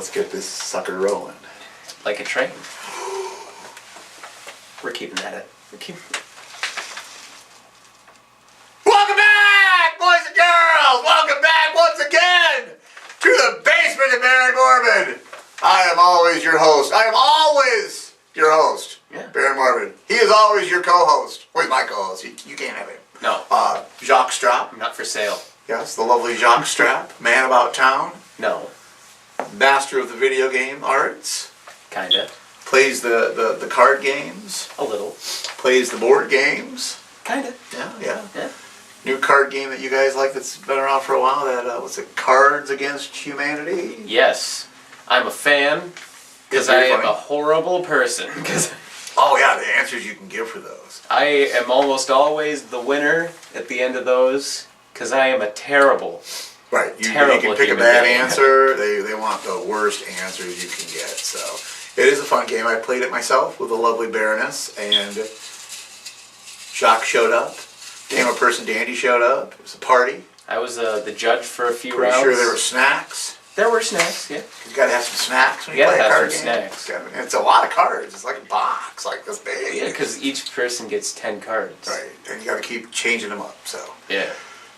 let's get this sucker rolling. Like a train. We're keeping that in. Welcome back, boys and girls! Welcome back once again to the basement of Baron Morbid. I am always your host. Yeah. Baron Morbid. He is always your co-host. Well, he's my co-host. You can't have him. No. Jacques Strap. Not for sale. Yes, the lovely Jacques Strap. Man about town. No. Master of the video game arts. Kinda. Plays the card games. A little. Plays the board games. Kinda. Yeah. Yeah. New card game that you guys like that's been around for a while. That what's it? Cards Against Humanity. Yes. I'm a fan. Because I am a horrible person. Oh yeah, the answers you can give for those. I am almost always the winner at the end of those. Because I am a terrible. Right. You Terrible can pick a human bad being. answer. They want the worst answers you can get. So it is a fun game. I played it myself with the lovely Baroness, and Jacques showed up. Gamer Person Dandy showed up. It was a party. I was the judge for a few Pretty rounds. sure there were snacks. There were snacks, yeah. You gotta have some snacks when you You play gotta a have card some game. snacks. It's a lot of cards. It's like a box, like this big. Yeah, because each person gets 10 cards. Right, and you gotta keep changing them up. Yeah.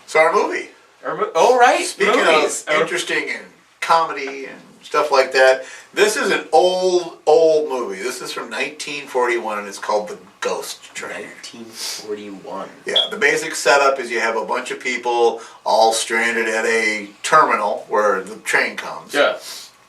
So our movie. Oh, right. Speaking movies. of interesting and comedy and stuff like that, this is an old movie. This is from 1941, and it's called The Ghost Train. 1941. Yeah, the basic setup is you have a bunch of people all stranded at a terminal where the train comes. Yeah.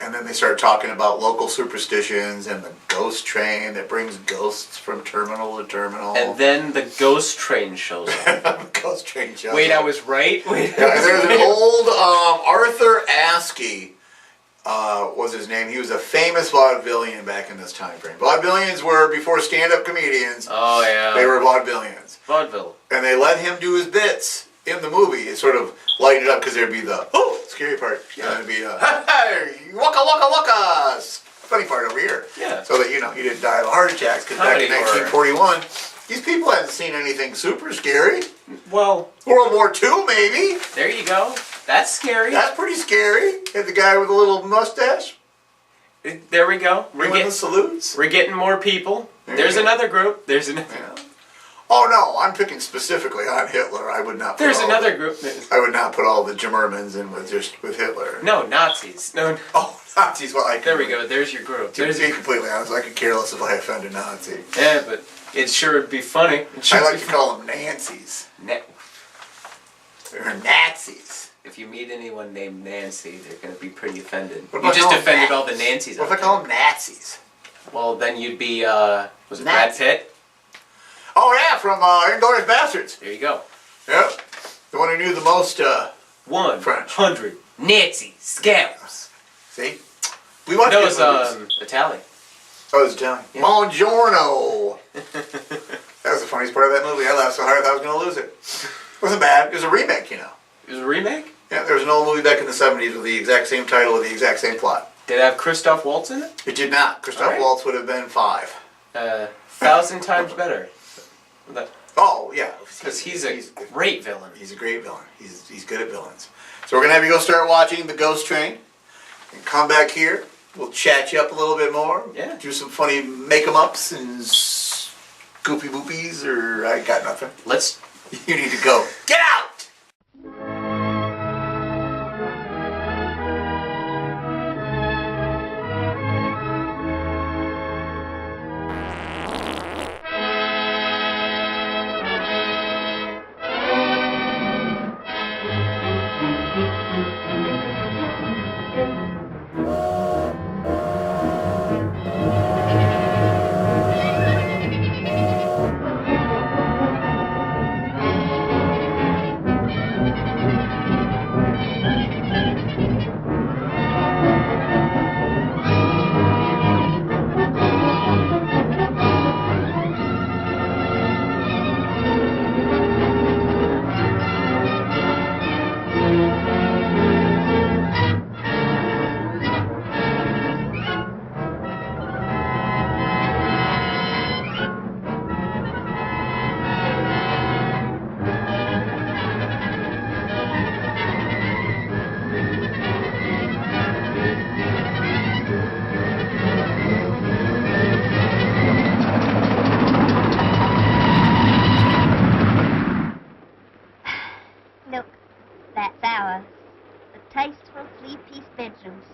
And then they start talking about local superstitions and the ghost train that brings ghosts from terminal to terminal. And then the ghost train shows up. The ghost train shows Wait, up. I was right? Wait. Yeah, there's an old Arthur Askey was his name. He was a famous vaudevillian back in this time frame. Vaudevillians were before stand-up comedians. Oh, yeah. They were vaudevillians. Vaudeville. And they let him do his bits in the movie. It sort of lightened it up because there'd be the scary part. Yeah. And it'd be hey, waka waka waka, funny part over here. Yeah. So that, you didn't die of a heart attack. Because back in 1941, these people hadn't seen anything super scary. Well, World War II, maybe. there you go. That's scary. That's pretty scary. Had the guy with a little mustache. There we go. Doing the salutes. We're getting more people. There There's you go. another group. There's another. Yeah. Oh no, I'm picking specifically on Hitler. I would not. Put There's all another group. I would not put all the Germans in with Hitler. No, Nazis. No. Oh, Nazis. Well, There we go. There's your group. To be completely honest, I could care less if I offend a Nazi. Yeah, but it sure would be funny. I like to call them Nancy's. They're Nazis. If you meet anyone named Nancy, they're going to be pretty offended. What You if I just call them offended all the Nancys. What if out I call them Nazis? there. Well, then you'd be, was it Brad Nazi. Pitt? Oh yeah, from Inglourious Bastards. There you go. Yep. The one who knew the most, 100 Nazi scalps. see? We watched That good was, movies. Italian. Oh, it was Italian. Yeah. Buongiorno. That was the funniest part of that movie. I laughed so hard I thought I was going to lose it. It wasn't bad. It was a remake, It was a remake? Yeah, there was an old movie back in the 70s with the exact same title with the exact same plot. Did it have Christoph Waltz in it? It did not. Christoph All right. Waltz would have been 5. 1,000 times better. Oh, yeah. Because he's a great villain. He's a great villain. He's good at villains. So we're going to have you go start watching The Ghost Train. And come back here. We'll chat you up a little bit more. Yeah. Do some funny make-em-ups and goofy boopies, or I got nothing. Let's... You need to go. Get out!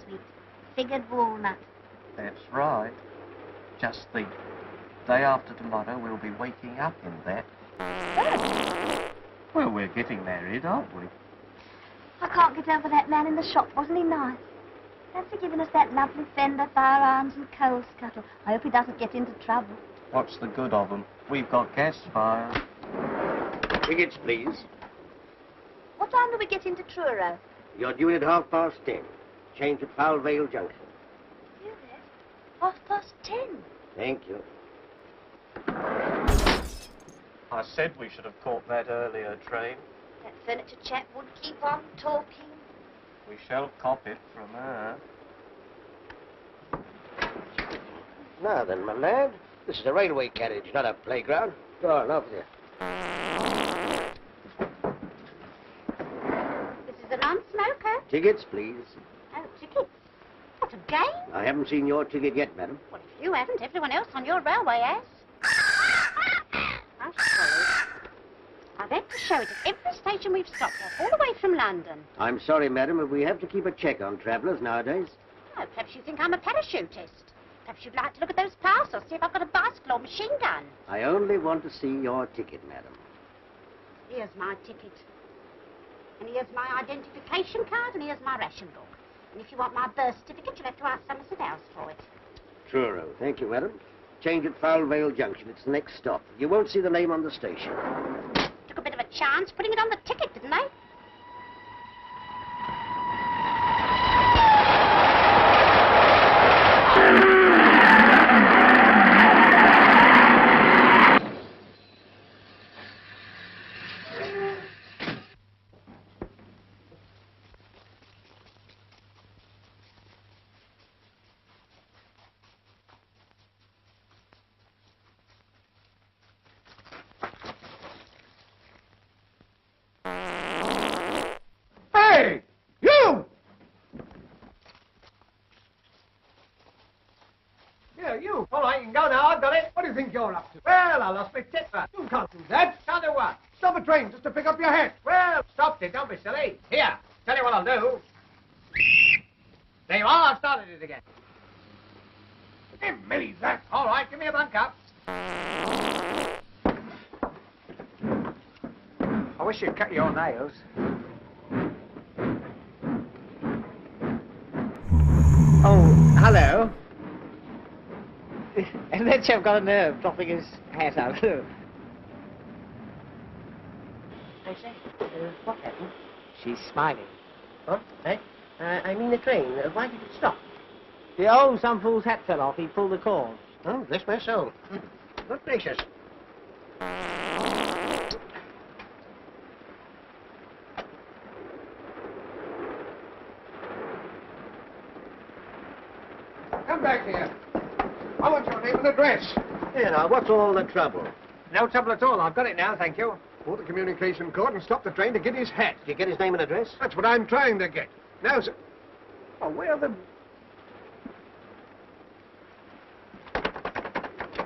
sweet. Figured walnut. That's right. Just think, day after tomorrow we'll be waking up in that. Well, we're getting married, aren't we? I can't get over that man in the shop. Wasn't he nice? Fancy giving us that lovely fender, firearms and coal scuttle. I hope he doesn't get into trouble. What's the good of them? We've got gas fires. Tickets, please. What time do we get into Truro? You're due in at 10:30. Change at Foul Vale Junction. You there? 10:30. Thank you. I said we should have caught that earlier train. That furniture chap would keep on talking. We shall cop it from her. Now then, my lad. This is a railway carriage, not a playground. Go on, off there. This is a non-smoker. Tickets, please. Oh, tickets. What, a game? I haven't seen your ticket yet, madam. Well, if you haven't, everyone else on your railway has. I'm sorry. I've had to show it at every station we've stopped at, all the way from London. I'm sorry, madam, but we have to keep a check on travellers nowadays. Oh, perhaps you think I'm a parachutist. Perhaps you'd like to look at those parcels, see if I've got a bicycle or machine gun. I only want to see your ticket, madam. Here's my ticket. And here's my identification card, and here's my ration book. And if you want my birth certificate, you'll have to ask Somerset House for it. Truro. Thank you, madam. Change at Foul Vale Junction. It's the next stop. You won't see the name on the station. Took a bit of a chance putting it on the ticket, didn't they? Hey! You! Yeah, you. All right, you can go now. I've got it. What do you think you're up to? Well, I lost my tipper. You can't do that. Can't do what? Stop a train just to pick up your hat. Well, stopped it. Don't be silly. Here, tell you what I'll do. There you are. I've started it again. Give me that. All right, give me a bunk up. I wish you'd cut your nails. Oh, hello. And that chap got a nerve dropping his hat out. I say, what happened? She's smiling. Huh? Eh? I mean the train. Why did it stop? Some fool's hat fell off. He pulled the cord. Oh, bless my soul. Good gracious. Come back here. I want your name and address. Here now, what's all the trouble? No trouble at all. I've got it now, thank you. Pull the communication cord and stop the train to get his hat. Did you get his name and address? That's what I'm trying to get. Now, sir. Oh, where the...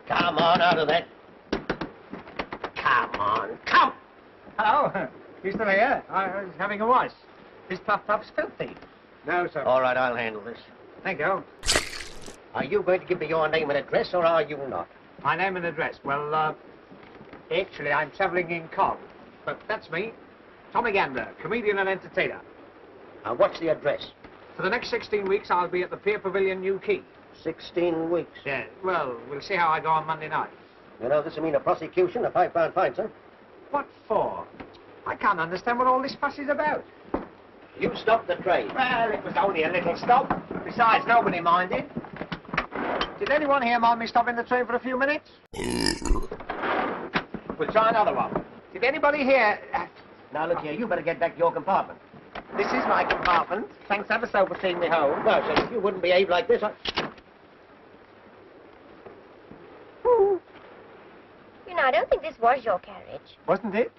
Come on, out of that. Come on, come! Hello. You still here? I was having a wash. This puff-puff's filthy. No, sir. All right, I'll handle this. Thank you. Are you going to give me your name and address, or are you not? My name and address. Well, actually, I'm travelling in Cog. But that's me. Tommy Gander, comedian and entertainer. Now, what's the address? For the next 16 weeks, I'll be at the Pier Pavilion, New Quay. 16 weeks. Yeah, well, we'll see how I go on Monday night. You know, this will mean a prosecution, a £5 fine, sir. What for? I can't understand what all this fuss is about. You stopped the train. Well, it was only a little stop. Besides, nobody minded. Did anyone here mind me stopping the train for a few minutes? We'll try another one. Did anybody here... Now, look here, you better get back to your compartment. This is my compartment. Thanks ever so for seeing me home. No, sir, if you wouldn't behave like this, You know, I don't think this was your carriage. Wasn't it?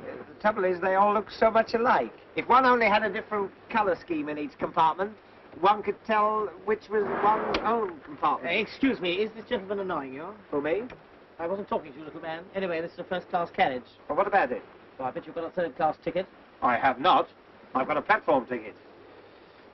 The trouble is, they all look so much alike. If one only had a different colour scheme in each compartment, one could tell which was one's own compartment. Excuse me, is this gentleman annoying you? For me? I wasn't talking to you, little man. Anyway, this is a first-class carriage. Well, what about it? So I bet you've got a third-class ticket. I have not. I've got a platform ticket.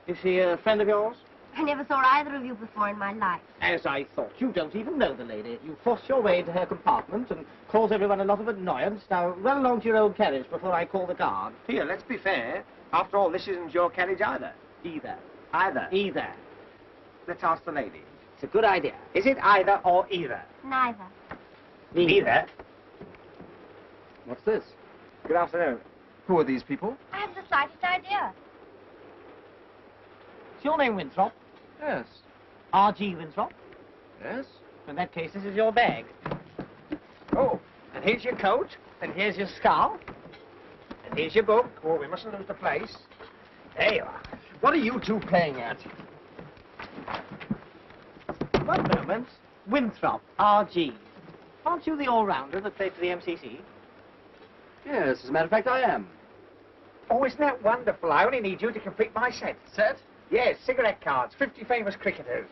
Is she a friend of yours? I never saw either of you before in my life. As I thought. You don't even know the lady. You forced your way into her compartment and caused everyone a lot of annoyance. Now, run along to your own carriage before I call the guard. Here, let's be fair. After all, this isn't your carriage either. Either. Either. Either. Let's ask the lady. It's a good idea. Is it either or either? Neither. Neither. What's this? Good afternoon. Who are these people? I haven't the slightest idea. Is your name Winthrop? Yes. R.G. Winthrop? Yes? In that case, this is your bag. Oh, and here's your coat. And here's your scarf. And here's your book. Oh, we mustn't lose the place. There you are. What are you two playing at? One moment. Winthrop, R.G. Aren't you the all-rounder that played for the MCC? Yes, as a matter of fact, I am. Oh, isn't that wonderful? I only need you to complete my set. Set? Yes, cigarette cards, 50 famous cricketers.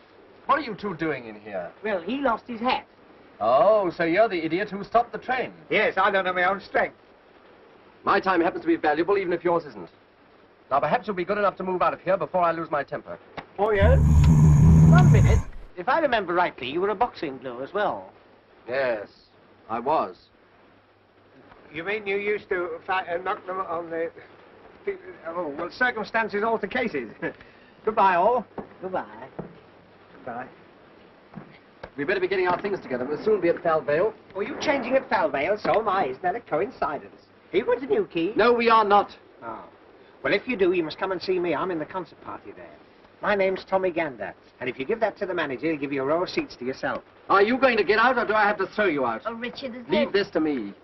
What are you two doing in here? Well, he lost his hat. Oh, so you're the idiot who stopped the train. Yes, I don't know my own strength. My time happens to be valuable, even if yours isn't. Now, perhaps you'll be good enough to move out of here before I lose my temper. Oh, yes? 1 minute. If I remember rightly, you were a boxing blue as well. Yes, I was. You mean you used to knock them on the... Oh, well, circumstances alter cases. Goodbye, all. Goodbye. Goodbye. We'd better be getting our things together. We'll soon be at Falvale. Oh, you changing at Falvale? So am I. Isn't that a coincidence? Are you going to Newquay? No, we are not. Oh. Well, if you do, you must come and see me. I'm in the concert party there. My name's Tommy Gander. And if you give that to the manager, he'll give you a row of seats to yourself. Are you going to get out, or do I have to throw you out? Oh, Richard, there's Leave this to me.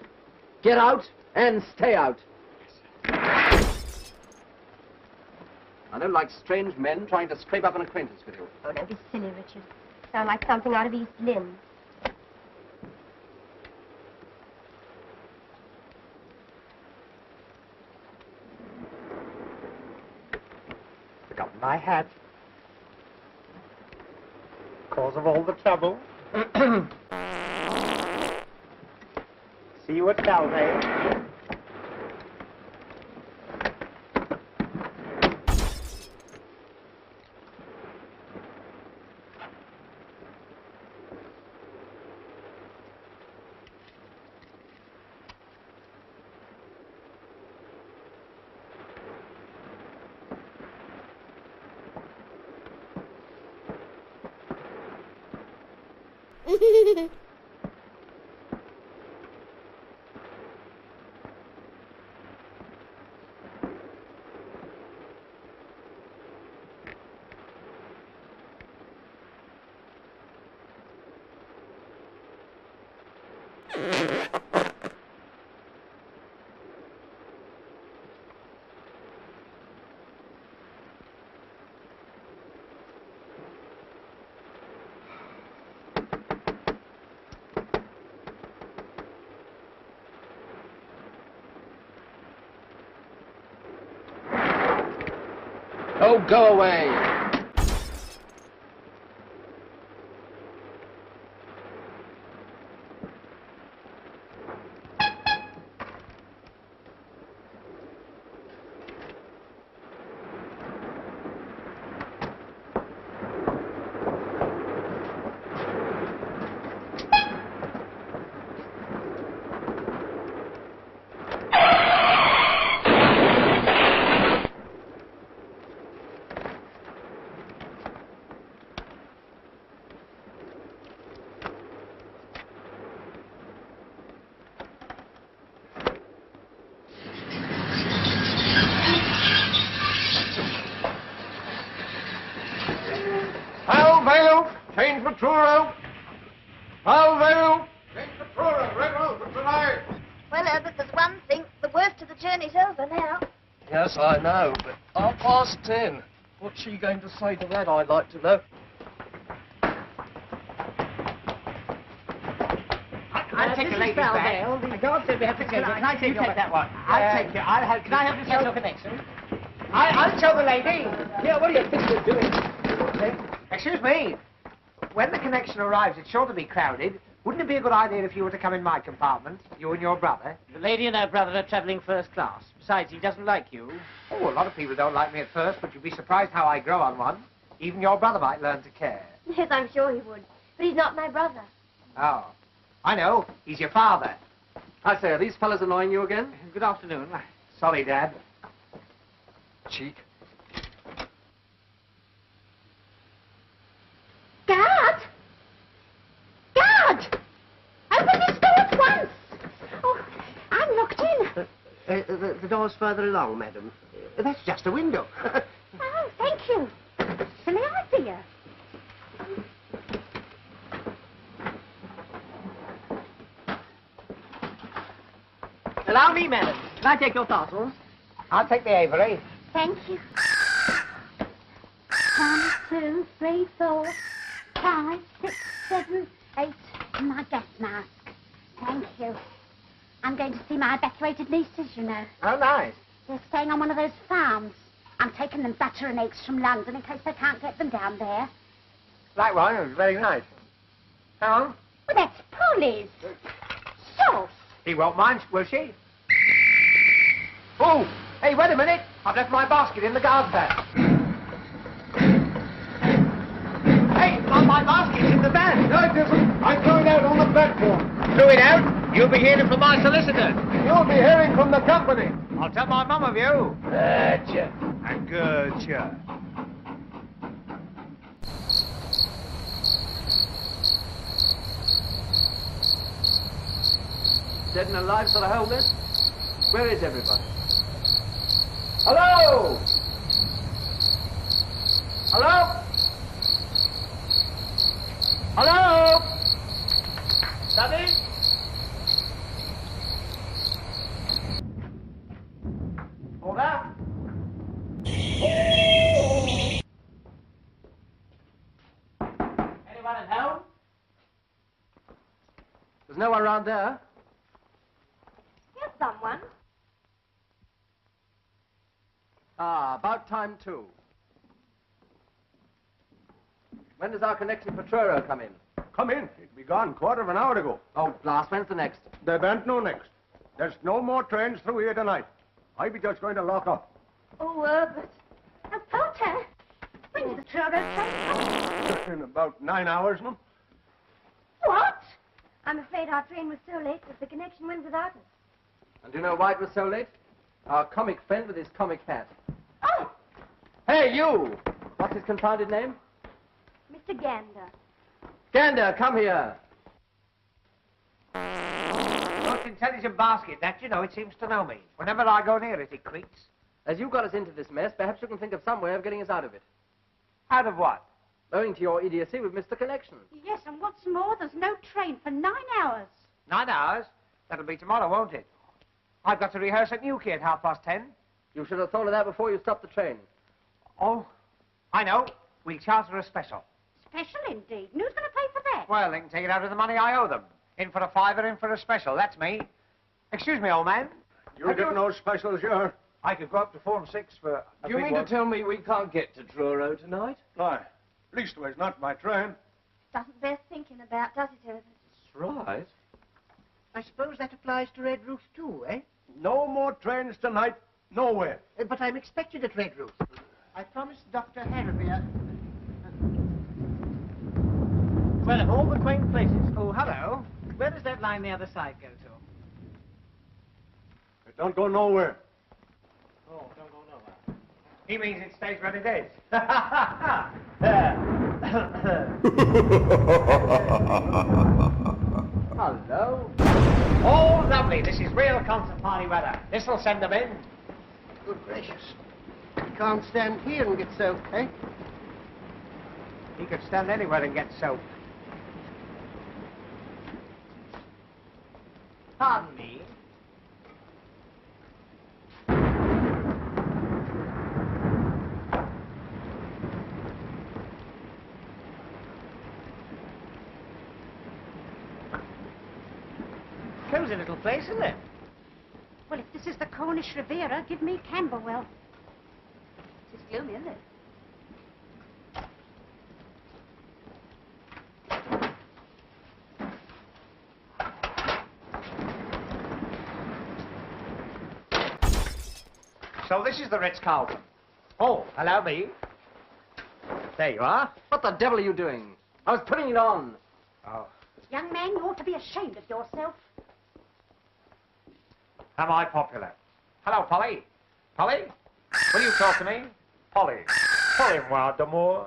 Get out and stay out. I don't like strange men trying to scrape up an acquaintance with you. Oh, don't be silly, Richard. Sound like something out of East Lynne. Forgotten my hat. Cause of all the trouble. See you at Falvale. Oh, go away. Falvale, change for Truro. Falvale, change for Truro. Red Road for tonight. Well, Herbert, there's one thing. The worst of the journey's over now. Yes, I know, but 10:30. What's she going to say to that, I'd like to know. I'll take the ladies back. The guard said we have to take it. Can I take that one? I'll take it. Can I have the social connection? I'll show the lady. Yeah, what do you think you're doing? Excuse me. When the connection arrives, it's sure to be crowded. Wouldn't it be a good idea if you were to come in my compartment, you and your brother? The lady and her brother are travelling first class. Besides, he doesn't like you. Oh, a lot of people don't like me at first, but you'd be surprised how I grow on one. Even your brother might learn to care. Yes, I'm sure he would. But he's not my brother. Oh, I know. He's your father. I say, are these fellas annoying you again? Good afternoon. Sorry, Dad. Cheek. Guard! Guard! Open this door at once! Oh, I'm locked in. The door's further along, madam. That's just a window. Oh, thank you. Silly idea. Allow me, madam. Can I take your parcels? I'll take the Avery. Thank you. 1, 2, 3, 4, 5, 6, 7, 8. My gas mask. Thank you. I'm going to see my evacuated nieces, you know. Oh, nice. They're staying on one of those farms. I'm taking them butter and eggs from London in case they can't get them down there. Likewise, it was very nice. Hang on. Well, that's Polly's. Sauce. She won't mind, will she? Oh, hey, wait a minute. I've left my basket in the guard van. Hey, my basket's in the van. No, it isn't. I threw it out on the platform. Threw it out? You'll be hearing from my solicitor. You'll be hearing from the company. I'll tell my mum of you. Gotcha. And gotcha. Dead and alive for the whole list? Where is everybody? Hello? Hello? Hello? Daddy? Hold up. Anyone at home? There's no one around there. Here's someone. Ah, about time too. When does our connection for Truro come in? Come in. It'd be gone quarter of an hour ago. Oh, blast, when's the next? There ain't no next. There's no more trains through here tonight. I be just going to lock up. Oh, but... Oh, Porter. When's the Truro train? In about 9 hours, ma'am. What? I'm afraid our train was so late that the connection went without us. And do you know why it was so late? Our comic friend with his comic hat. Oh, Hey, you! What's his confounded name? Mr. Gander. Gander, come here. Most intelligent basket, that, you know, it seems to know me. Whenever I go near it, it creaks. As you got us into this mess, perhaps you can think of some way of getting us out of it. Out of what? Owing to your idiocy, we've missed the connection. yes, and what's more, there's no train for 9 hours. 9 hours? That'll be tomorrow, won't it? I've got to rehearse at Newquay at 10:30. You should have thought of that before you stopped the train. Oh, I know. We'll charter a special. Special indeed. And who's going to pay for that? Well, they can take it out of the money I owe them. In for a fiver, in for a special. That's me. Excuse me, old man. You're getting those specials, you're. I could go up to 4 and 6 for a You big mean one. to tell me we can't get to Truro tonight? Aye. Leastways, not my train. Doesn't bear thinking about, does it, Herbert? That's right. I suppose that applies to Red Roof too, eh? No more trains tonight, nowhere. But I'm expected at Red Roof. I promised Dr. Harrowby. Well, of all the quaint places. Oh, hello. Where does that line the other side go to? It don't go nowhere. Oh, don't go nowhere. He means it stays where it is. Hello? Oh, lovely. This is real concert party weather. This'll send them in. Good gracious. You can't stand here and get soaked, eh? He could stand anywhere and get soaked. Pardon me. Cozy little place, isn't it? Well, if this is the Cornish Riviera, give me Camberwell. It's gloomy, isn't it? So this is the Ritz-Carlton. Oh, allow me. There you are. What the devil are you doing? I was putting it on. Oh. Young man, you ought to be ashamed of yourself. Am I popular? Hello, Polly. Polly? Will you talk to me? Polly. Polly-moi d'amour.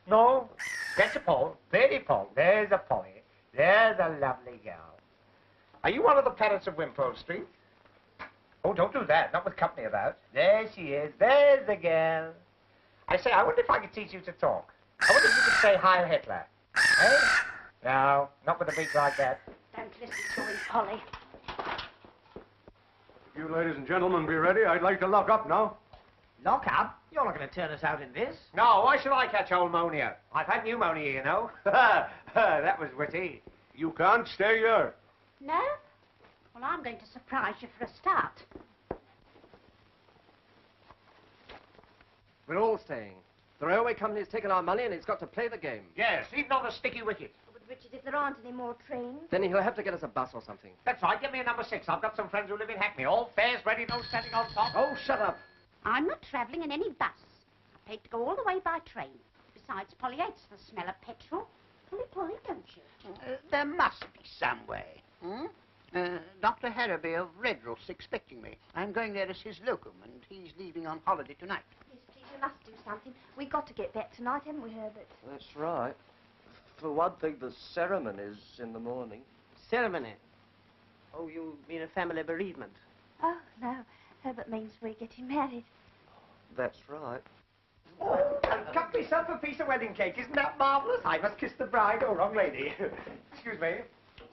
No? Get a Paul. Very Paul. There's a Polly. There's a lovely girl. Are you one of the parents of Wimpole Street? Oh, don't do that. Not with company about. There she is. There's the girl. I say, I wonder if I could teach you to talk. I wonder if you could say Heil Hitler. Eh? No, not with a beak like that. Don't listen to him, Polly. You ladies and gentlemen be ready. I'd like to lock up now. Lock up? You're not going to turn us out in this. No, why should I catch pneumonia? I've had pneumonia, you know. That was witty. You can't stay here. No? Well, I'm going to surprise you for a start. We're all staying. The railway company's taken our money and he's got to play the game. Yes, even on the sticky wicket. But, Richard, if there aren't any more trains... Then he'll have to get us a bus or something. That's right, get me a number 6. I've got some friends who live in Hackney. All fares ready, no standing on top. Oh, shut up. I'm not travelling in any bus. I paid to go all the way by train. Besides, Polly hates the smell of petrol. Polly, don't you? There must be some way. Dr. Harrowby of Redruth's expecting me. I'm going there as his locum, and he's leaving on holiday tonight. Yes, please, you must do something. We've got to get back tonight, haven't we, Herbert? That's right. For one thing, the ceremony's in the morning. Ceremony? Oh, you mean a family bereavement? Oh, no. Herbert means we're getting married. That's right. Oh, I cut myself a piece of wedding cake. Isn't that marvellous? I must kiss the bride. Oh, wrong lady. Excuse me.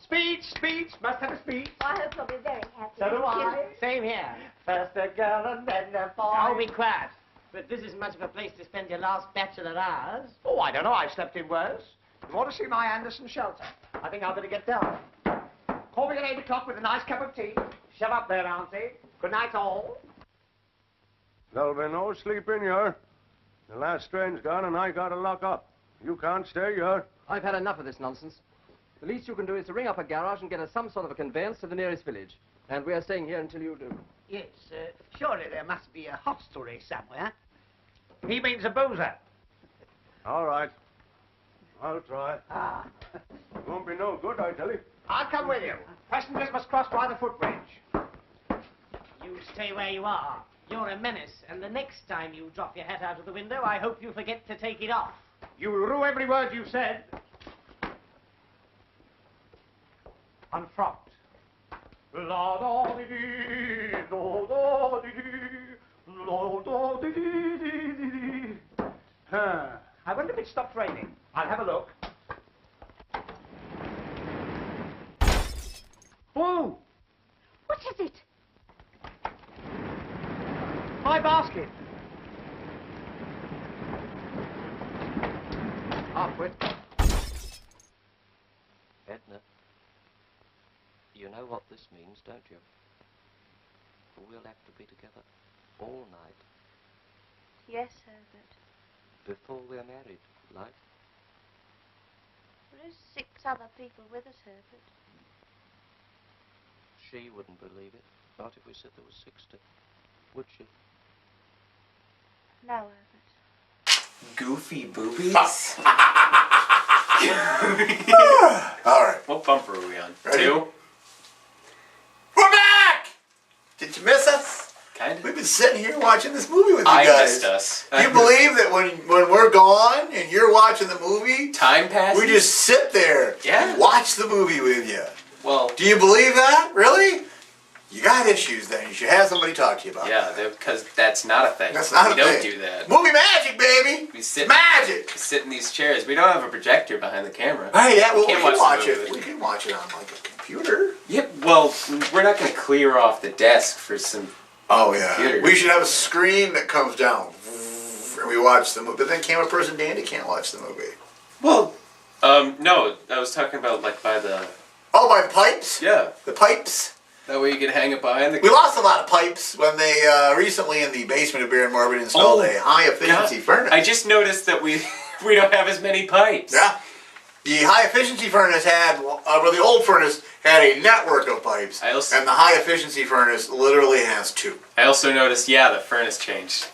Speech, speech. Must have a speech. I hope you'll be very happy. So do I. Same here. First a girl and then a boy. Oh, be quiet. But this isn't much of a place to spend your last bachelor hours. Oh, I don't know. I've slept in worse. You want to see my Anderson shelter? I think I'll better get down. Call me at 8 o'clock with a nice cup of tea. Shove up there, Auntie. Good night, all. There'll be no sleep in here. The last train's gone and I gotta lock up. You can't stay here. I've had enough of this nonsense. The least you can do is to ring up a garage and get us some sort of a conveyance to the nearest village. And we're staying here until you do. Yes, surely there must be a hostelry somewhere. He means a boozer. All right. I'll try. Won't be no good, I tell you. I'll come with you. Passengers must cross by the footbridge. You stay where you are. You're a menace, and the next time you drop your hat out of the window, I hope you forget to take it off. You will rue every word you've said. Unfrocked. La-da-dee-dee, la-da-dee-dee, la-da-dee-dee-dee-dee. I wonder if it stopped raining. I'll have a look. Oh! What is it? My basket. Halfway. Edna, you know what this means, don't you? We'll have to be together all night Yes, Herbert. before we're married, like. There is 6 other people with us, Herbert. She wouldn't believe it, not if we said there was 60, would she? No, Herbert. Goofy boobies? All right. What bumper are we on? Ready? 2? We're back! Did you miss us? Kind of. We've been sitting here watching this movie with you I guys. missed us. Do you believe that when we're gone and you're watching the movie, Time passes? we just sit there Yeah. and watch the movie with you? Well, Do you believe that? Really? You got issues then. You should have somebody talk to you about yeah, that. because that's not a thing. That's not we a don't thing. do that. Movie magic, baby! We sit, Magic! we sit in these chairs. We don't have a projector behind the camera. Hey, yeah, well, we Can't can watch watch the it. movie. We can watch it on, like, a computer. Yep, well, we're not going to clear off the desk for some... Oh, yeah. Computer. We should have a screen that comes down. And we watch the movie. But then camera person Dandy can't watch the movie. Well, no, I was talking about, like, by the... Oh, by the pipes? Yeah. The pipes? That way you can hang it behind the... We lost a lot of pipes when they recently in the basement of Beer and Morbid installed a high efficiency furnace. I just noticed that we don't have as many pipes. Yeah. The high efficiency furnace had, well, the old furnace had a network of pipes, and the high efficiency furnace literally has 2. I also noticed, yeah, the furnace changed.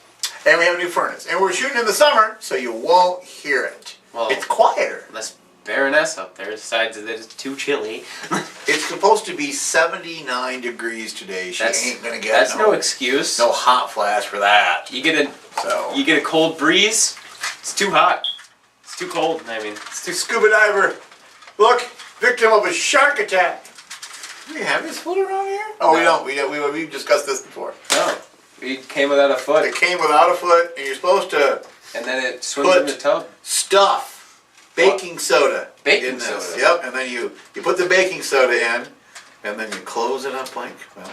And we have a new furnace. And we're shooting in the summer, so you won't hear it. Well, it's quieter. Unless Baroness up there decides that it's too chilly. It's supposed to be 79 degrees today. She ain't gonna get That's no excuse. No hot flash for that. You get a cold breeze, it's too hot. It's too cold, I mean. It's too scuba diver. Look, victim of a shark attack. Do we have this foot around here? Oh, No. we don't. We've discussed this before. No. It came without a foot. It came without a foot, and you're supposed to and then it swims in the tub. Stuff. Baking soda. Baking in this. soda. Yep, and then you put the baking soda in, and then you close it up like, well,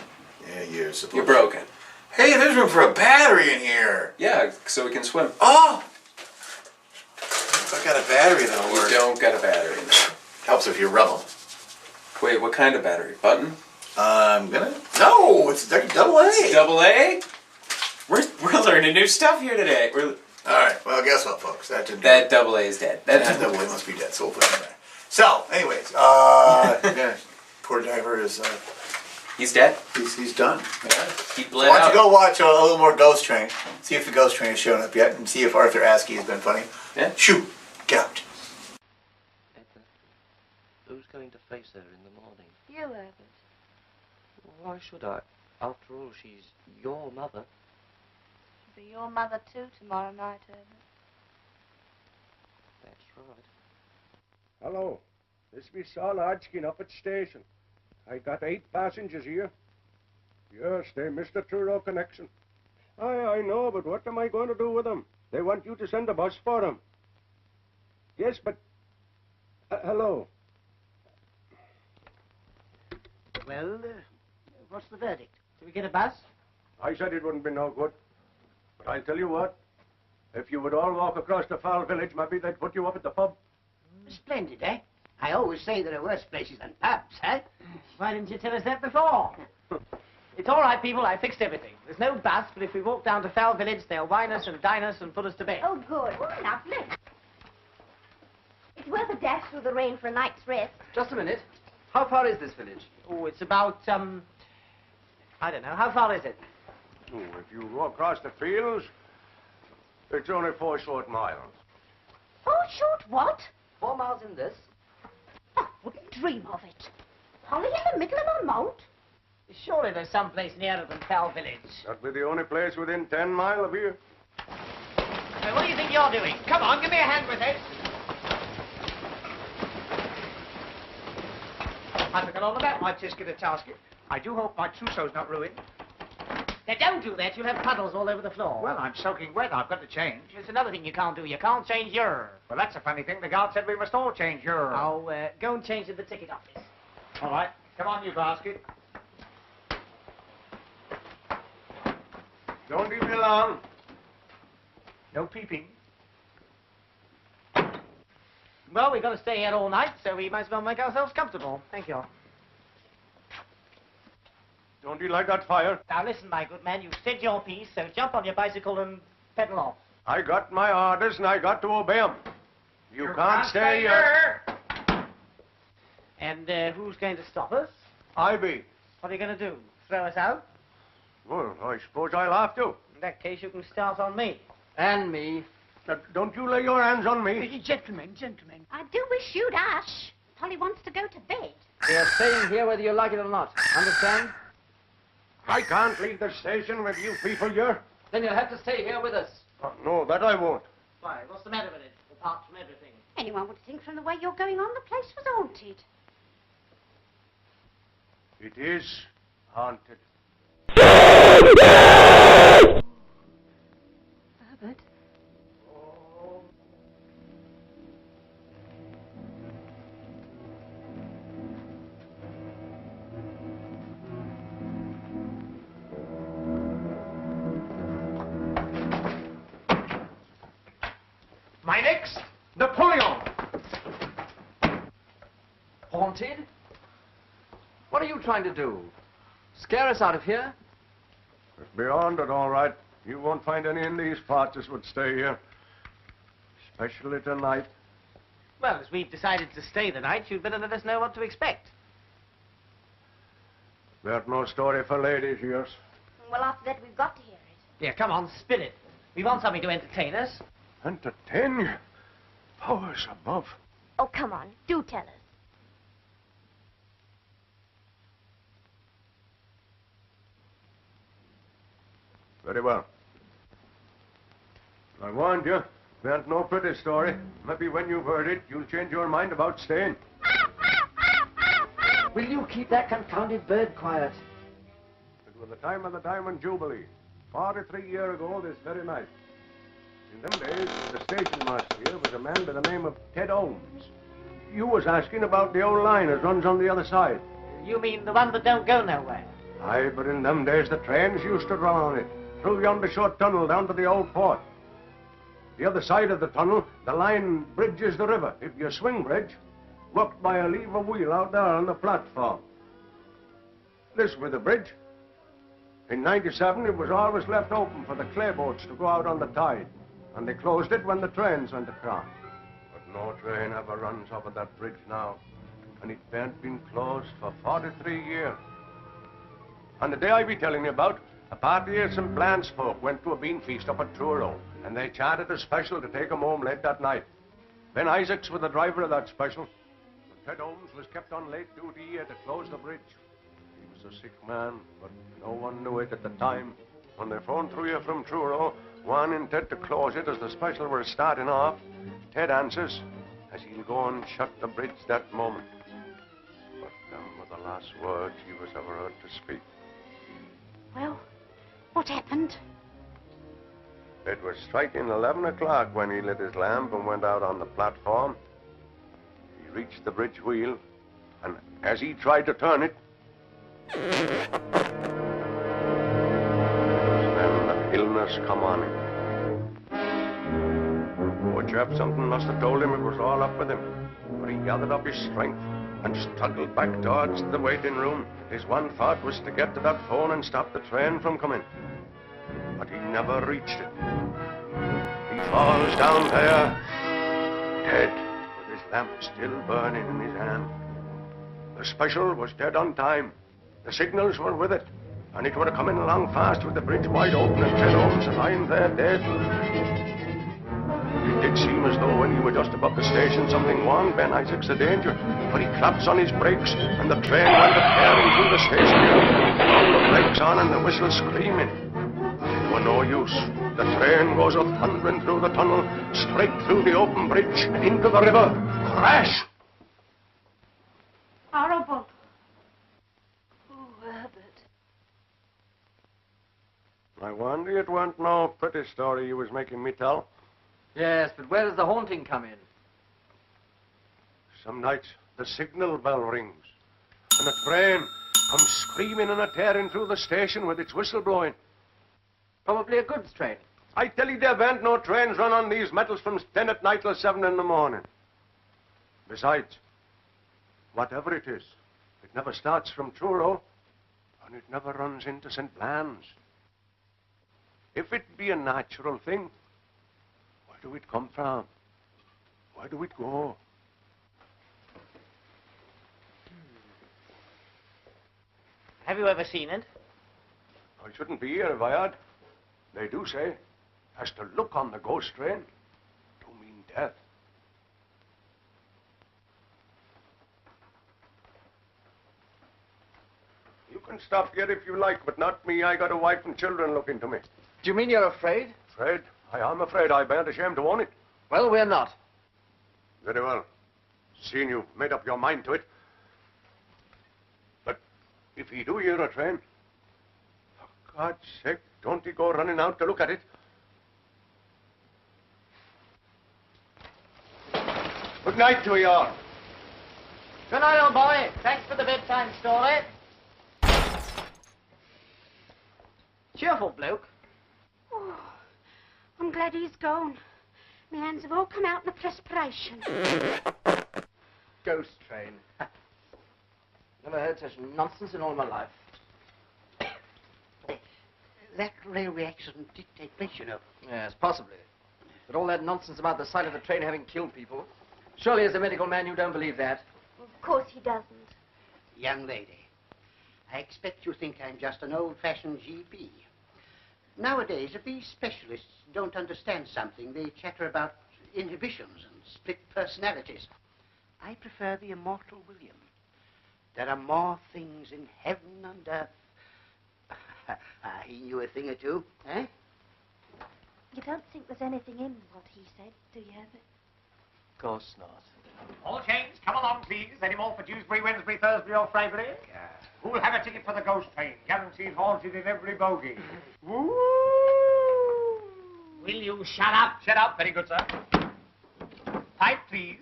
yeah, you're supposed You're broken. Hey, there's room for a battery in here. Yeah, so we can swim. Oh! If I got a battery, that'll work. You don't got a battery. Helps if you rub them. Wait, what kind of battery? Button? No, it's double A. It's double A? We're learning new stuff here today. Alright, well, guess what, folks? That double A is dead. That double A must be dead, so we'll put it in there. So, anyways, yeah, poor diver is, he's dead? He's done. Yeah. He bled Why don't out. you go watch a little more Ghost Train, see if the Ghost Train has shown up yet, and see if Arthur Askey has been funny. Yeah. Shoot, get out. Edna, who's going to face her in the morning? You, Herbert. Why should I? After all, she's your mother. She'll be your mother too tomorrow night, Herbert. That's right. Hello. This is Saul Hodgkin up at station. I got 8 passengers here. Yes, they missed the Truro connection. I know, but what am I going to do with them? They want you to send a bus for them. Yes, but... hello. Well, what's the verdict? Do we get a bus? I said it wouldn't be no good. But I'll tell you what. If you would all walk across the foul village, maybe they'd put you up at the pub. Splendid, eh? I always say there are worse places than pubs, eh? Why didn't you tell us that before? It's all right, people. I fixed everything. There's no bus, but if we walk down to Foul Village, they'll wine us and dine us and put us to bed. Oh, good. Oh, lovely. It's worth a dash through the rain for a night's rest. Just a minute. How far is this village? Oh, it's about, I don't know. How far is it? Oh, if you go across the fields, it's only 4 short miles. 4 short what? 4 miles in this. I wouldn't dream of it. Holly in the middle of a mount? Surely there's some place nearer than Foul Village. That'd be the only place within 10 miles of here. Well, what do you think you're doing? Come on, give me a hand with it. I forgot all about my tisket and tasket. I do hope my trousseau's not ruined. Now, don't do that. You'll have puddles all over the floor. Well, I'm soaking wet. I've got to change. There's another thing you can't do. You can't change your... Well, that's a funny thing. The guard said we must all change your... Oh, go and change at the ticket office. All right. Come on, you basket. Don't leave me alone. No peeping. Well, we've got to stay here all night, so we might as well make ourselves comfortable. Thank you. Don't you like that fire? Now, listen, my good man, you've said your piece, so jump on your bicycle and pedal off. I got my orders and I got to obey 'em. You can't stay here. And who's going to stop us? I be. What are you going to do? Throw us out? Well, I suppose I'll have to. In that case, you can start on me. And me. Now, don't you lay your hands on me. Gentlemen. I do wish you'd hush. Polly wants to go to bed. We are staying here whether you like it or not. Understand? I can't leave the station with you people here. Then you'll have to stay here with us. No, that I won't. Why, what's the matter with it? Apart from everything. Anyone would think from the way you're going on, the place was haunted. It is haunted. Herbert? My next, Napoleon. Haunted? What are you trying to do? Scare us out of here? It's beyond it, all right. You won't find any in these parts that would stay here. Especially tonight. Well, as we've decided to stay the night, you'd better let us know what to expect. There's no story for ladies, yours. Well, after that, we've got to hear it. Yeah, come on, spin it. We want something to entertain us. Entertain you? Powers above. Oh, come on. Do tell us. Very well. I warned you. There's no pretty story. Maybe when you've heard it, you'll change your mind about staying. Will you keep that confounded bird quiet? It was the time of the Diamond Jubilee. 43 years ago this very night. In them days, the station master here was a man by the name of Ted Holmes. You was asking about the old line that runs on the other side. You mean the one that don't go nowhere? Aye, but in them days the trains used to run on it, through yonder short tunnel down to the old port. The other side of the tunnel, the line bridges the river. If you swing bridge, worked by a lever wheel out there on the platform. This was the bridge. In '97, it was always left open for the clay boats to go out on the tide, and they closed it when the trains went across. But no train ever runs over that bridge now, and it ain't been closed for 43 years. And the day I be telling you about, a party of St. Blanche folk went to a bean feast up at Truro, and they chartered a special to take 'em home late that night. Ben Isaacs was the driver of that special. And Ted Holmes was kept on late duty here to close the bridge. He was a sick man, but no one knew it at the time. When they phoned through here from Truro, wanting Ted to close it as the special was starting off, Ted answers as he'll go and shut the bridge that moment. But them were the last words he was ever heard to speak. Well, what happened? It was striking 11 o'clock when he lit his lamp and went out on the platform. He reached the bridge wheel, and as he tried to turn it, it was then that illness come on him. Poor chap, something must have told him it was all up with him. But he gathered up his strength and struggled back towards the waiting room. His one thought was to get to that phone and stop the train from coming. But he never reached it. He falls down there, dead, with his lamp still burning in his hand. The special was dead on time. The signals were with it, and it would have come in along fast with the bridge wide open and Ted Holmes lying there dead. It did seem as though when he was just above the station, something warned Ben Isaacs of danger. But he claps on his brakes, and the train went tearing through the station. All the brakes on and the whistle screaming. It were no use. The train goes a thundering through the tunnel, straight through the open bridge, into the river. Crash! Horrible. Oh, Herbert. I wonder it weren't no pretty story you was making me tell. Yes, but where does the haunting come in? Some nights the signal bell rings, and a train comes screaming and tearing through the station with its whistle blowing. Probably a goods train. I tell you, there ain't no trains run on these metals from 10 at night till 7 in the morning. Besides, whatever it is, it never starts from Truro, and it never runs into St. Blanche. If it be a natural thing, where do it come from? Where do it go? Have you ever seen it? I shouldn't be here if I had. They do say, as to look on the ghost train, do mean death. You can stop here if you like, but not me. I got a wife and children looking to me. Do you mean you're afraid? Afraid? I am afraid. I ain't ashamed to own it. Well, we're not. Very well. Seeing you've made up your mind to it. But if he do hear a train, for God's sake, don't he go running out to look at it. Good night to you all. Good night, old boy. Thanks for the bedtime story. Cheerful bloke. Oh, I'm glad he's gone. My hands have all come out in a perspiration. Ghost train. Never heard such nonsense in all my life. That railway accident did take place, you know. Yes, possibly. But all that nonsense about the side of the train having killed people, Surely as a medical man you don't believe that. Of course he doesn't. Young lady, I expect you think I'm just an old-fashioned GP. Nowadays, if these specialists don't understand something, they chatter about inhibitions and split personalities. I prefer the immortal William. There are more things in heaven and earth. He knew a thing or two, eh? You don't think there's anything in what he said, do you, Herbert? Of course not. All chains, come along, please. Any more for Dewsbury, Wednesbury, Thursbury, or Freybury? Who'll have a ticket for the ghost train? Guaranteed haunted in every bogie. Woo! Will you shut up? Shut up. Very good, sir. Pipe, please.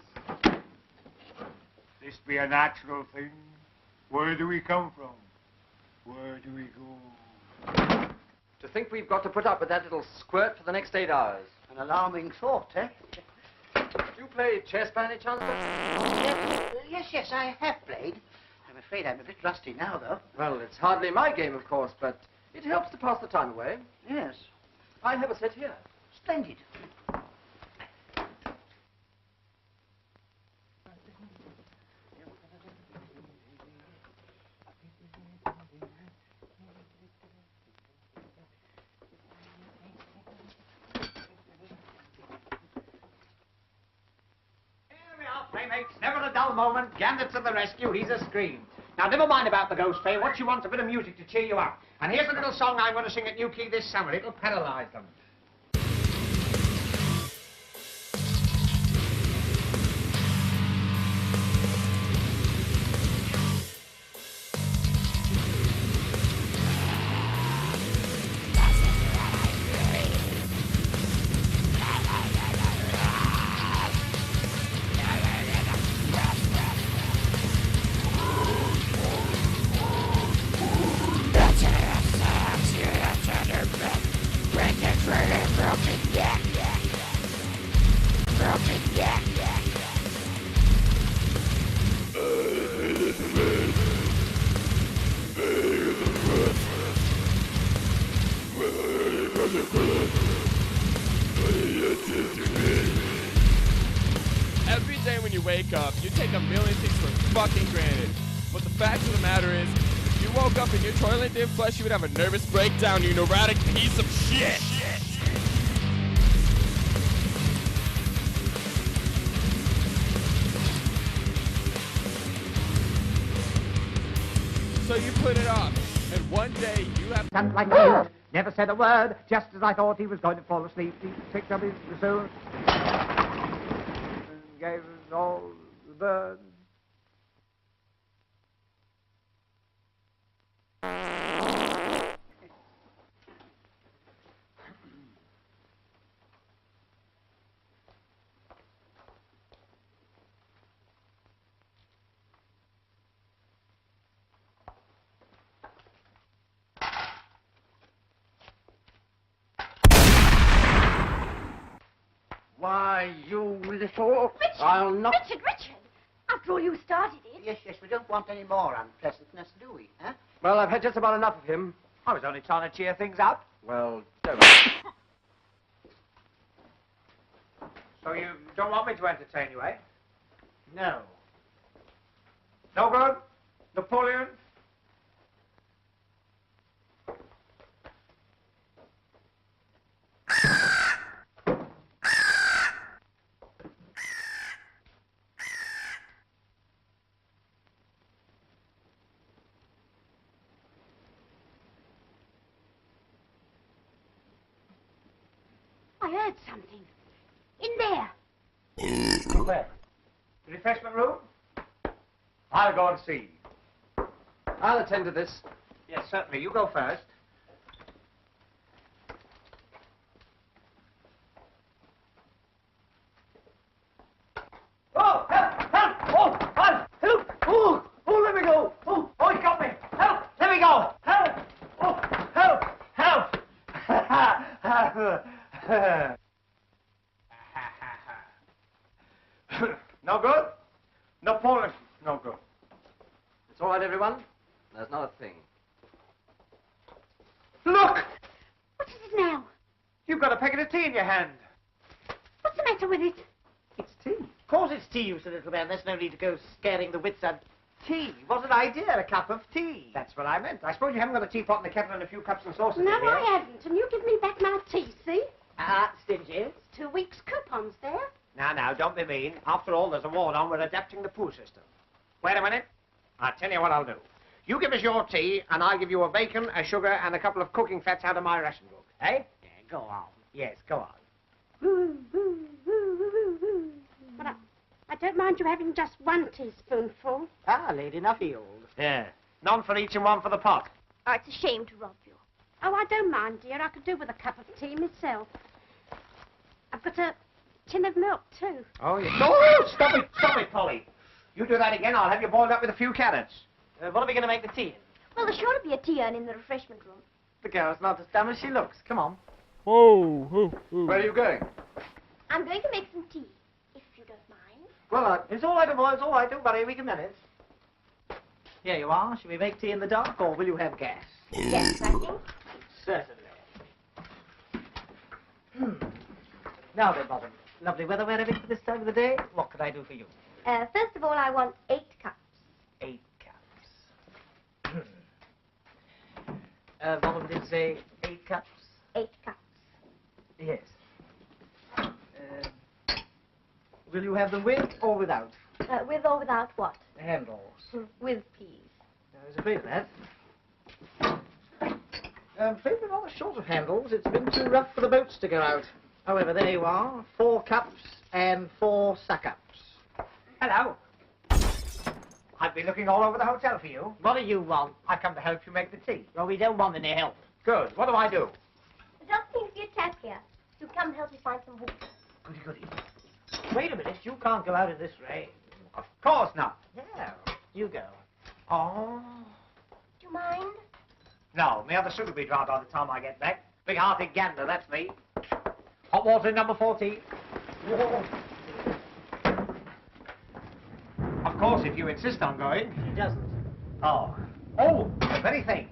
This be a natural thing. Where do we come from? Where do we go? To think we've got to put up with that little squirt for the next 8 hours. An alarming thought, eh? Do you play chess by any chance? Yes, I have played. I'm afraid I'm a bit rusty now, though. Well, it's hardly my game, of course, but it helps to pass the time away. Yes. I have a set here. Splendid. Playmates, never a dull moment. Gander to the rescue, he's a scream. Now, never mind about the ghost train. What you want's a bit of music to cheer you up. And here's a little song I'm going to sing at New Key this summer. It'll paralyze them. Every day when you wake up, you take a million things for fucking granted. But the fact of the matter is, if you woke up and your toilet didn't flush, you would have a nervous breakdown, you neurotic piece of shit. So you put it off, and one day you have... Something like that. Never said a word. Just as I thought he was going to fall asleep, he picked up his bassoon and gave us all the birds. Why, you little... Richard! I'll not... Richard! After all, you started it. Yes, we don't want any more unpleasantness, do we, huh? Well, I've had just about enough of him. I was only trying to cheer things up. Well, don't. So you don't want me to entertain you, eh? No. No good? Napoleon? I heard something. In there. Where? The refreshment room? I'll go and see. I'll attend to this. Yes, certainly. You go first. Oh, help! Help! Oh, help! Oh, let me go! Oh, he got me! Help! Let me go! Help! Oh, help! Help! No good? Napoleon, no good. It's all right, everyone. There's not a thing. Look! What is it now? You've got a packet of tea in your hand. What's the matter with it? It's tea. course it's tea, you silly little man. There's no need to go scaring the wits out. Tea? What an idea, a cup of tea. That's what I meant. I suppose you haven't got a teapot and a kettle and a few cups and saucers No, in here. I haven't. And you give me back my tea, see? Stingy. It's 2 weeks' coupons there. Now, don't be mean. After all, there's a war on. We're adapting the poo system. Wait a minute. I'll tell you what I'll do. You give us your tea, and I'll give you a bacon, a sugar, and a couple of cooking fats out of my ration book. Eh? Yeah, go on. Yes, go on. But I don't mind you having just 1 teaspoonful. Lady Nuffield. Yeah. None for each and one for the pot. Oh, it's a shame to rob you. Oh, I don't mind, dear. I could do with a cup of tea myself. I've got a tin of milk, too. Oh, yeah. No, stop it, Polly. You do that again, I'll have you boiled up with a few carrots. What are we going to make the tea in? Well, there's sure to be a tea urn in the refreshment room. The girl's not as dumb as she looks. Come on. Oh. Where are you going? I'm going to make some tea, if you don't mind. Well, it's all right, boy. It's all right. Don't worry. We can manage. Here you are. Shall we make tea in the dark, or will you have gas? Yes, I think. Certainly. Now then, madam. Lovely weather we're having for this time of the day. What can I do for you? First of all, I want 8 cups. 8 cups. Madam did say 8 cups? 8 cups. Yes. Will you have them with or without? With or without what? Handles. With, please. I was afraid of that. I'm afraid we're rather short of handles. It's been too rough for the boats to go out. However, there you are. 4 cups and 4 suck-ups. Hello. I've been looking all over the hotel for you. What do you want? I've come to help you make the tea. Well, we don't want any help. Good. What do I do? The doctor thinks you're tap here. So come help me find some water. Goody. Wait a minute. You can't go out in this rain. Of course not. Yeah. You go. Oh. Do you mind? No, my other suit will be dry by the time I get back. Big-hearted gander, that's me. Hot water in number 14. Whoa. Of course, if you insist on going. He doesn't. Oh. Oh, the very thing.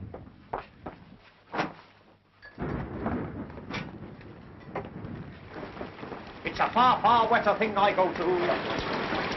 It's a far, far wetter thing I go to.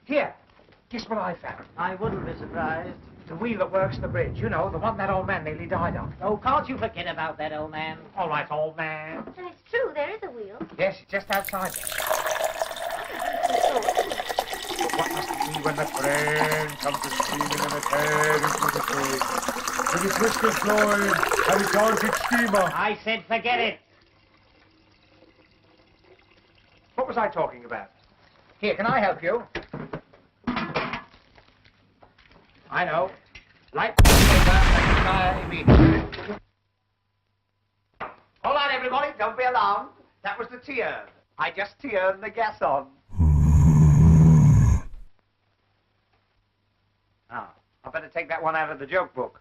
Here, guess what I found? I wouldn't be surprised. The wheel that works the bridge. You know, the one that old man nearly died on. Oh, can't you forget about that, old man? All right, old man. And it's true, there is a wheel. Yes, it's just outside there. But what must it be when the train comes to steaming and the tear into the train? With its whiskers blowing and its haunted steamer. I said forget it. What was I talking about? Here, can I help you? I know. Light the paper and fire immediately. Hold on, everybody. Don't be alarmed. That was the tea urn. I just turned the gas on. Ah, I better take that one out of the joke book.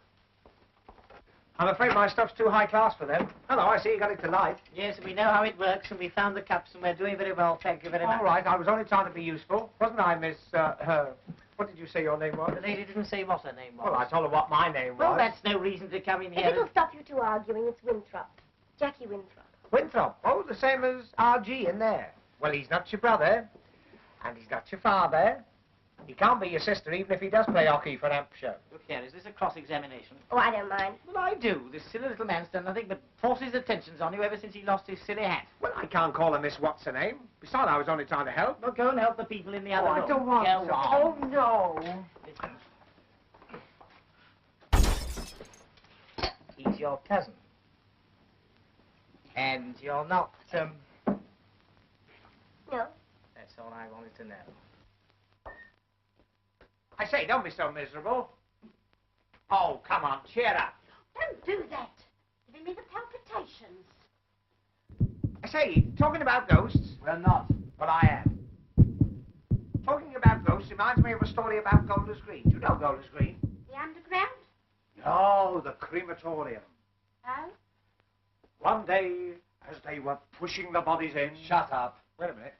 I'm afraid my stuff's too high class for them. Hello, I see you got it to light. Yes, we know how it works, and we found the cups, and we're doing very well, thank you very much. All right, I was only trying to be useful. Wasn't I, Miss, what did you say your name was? The lady didn't say what her name was. Well, I told her what my name was. Well, that's no reason to come in If here. it'll stop you two arguing, it's Winthrop. Jackie Winthrop. Winthrop. Oh, the same as R.G. in there. Well, he's not your brother, and he's not your father. He can't be your sister, even if he does play hockey for Hampshire. Look here, is this a cross-examination? Oh, I don't mind. Well, I do. This silly little man's done nothing but force his attentions on you ever since he lost his silly hat. Well, I can't call her Miss What's-her-name. Besides, I was only trying to help. Well, go and help the people in the other room. I don't want Go to. on. Oh, no. Listen. He's your cousin. And you're not, No. That's all I wanted to know. I say, don't be so miserable. Oh, come on, cheer up. Don't do that. Giving me the palpitations. I say, talking about ghosts... Well, not. Well, I am. Talking about ghosts reminds me of a story about Golders Green. Do you know Golders Green? The underground? No, the crematorium. Oh? One day, as they were pushing the bodies in... Shut up. Wait a minute.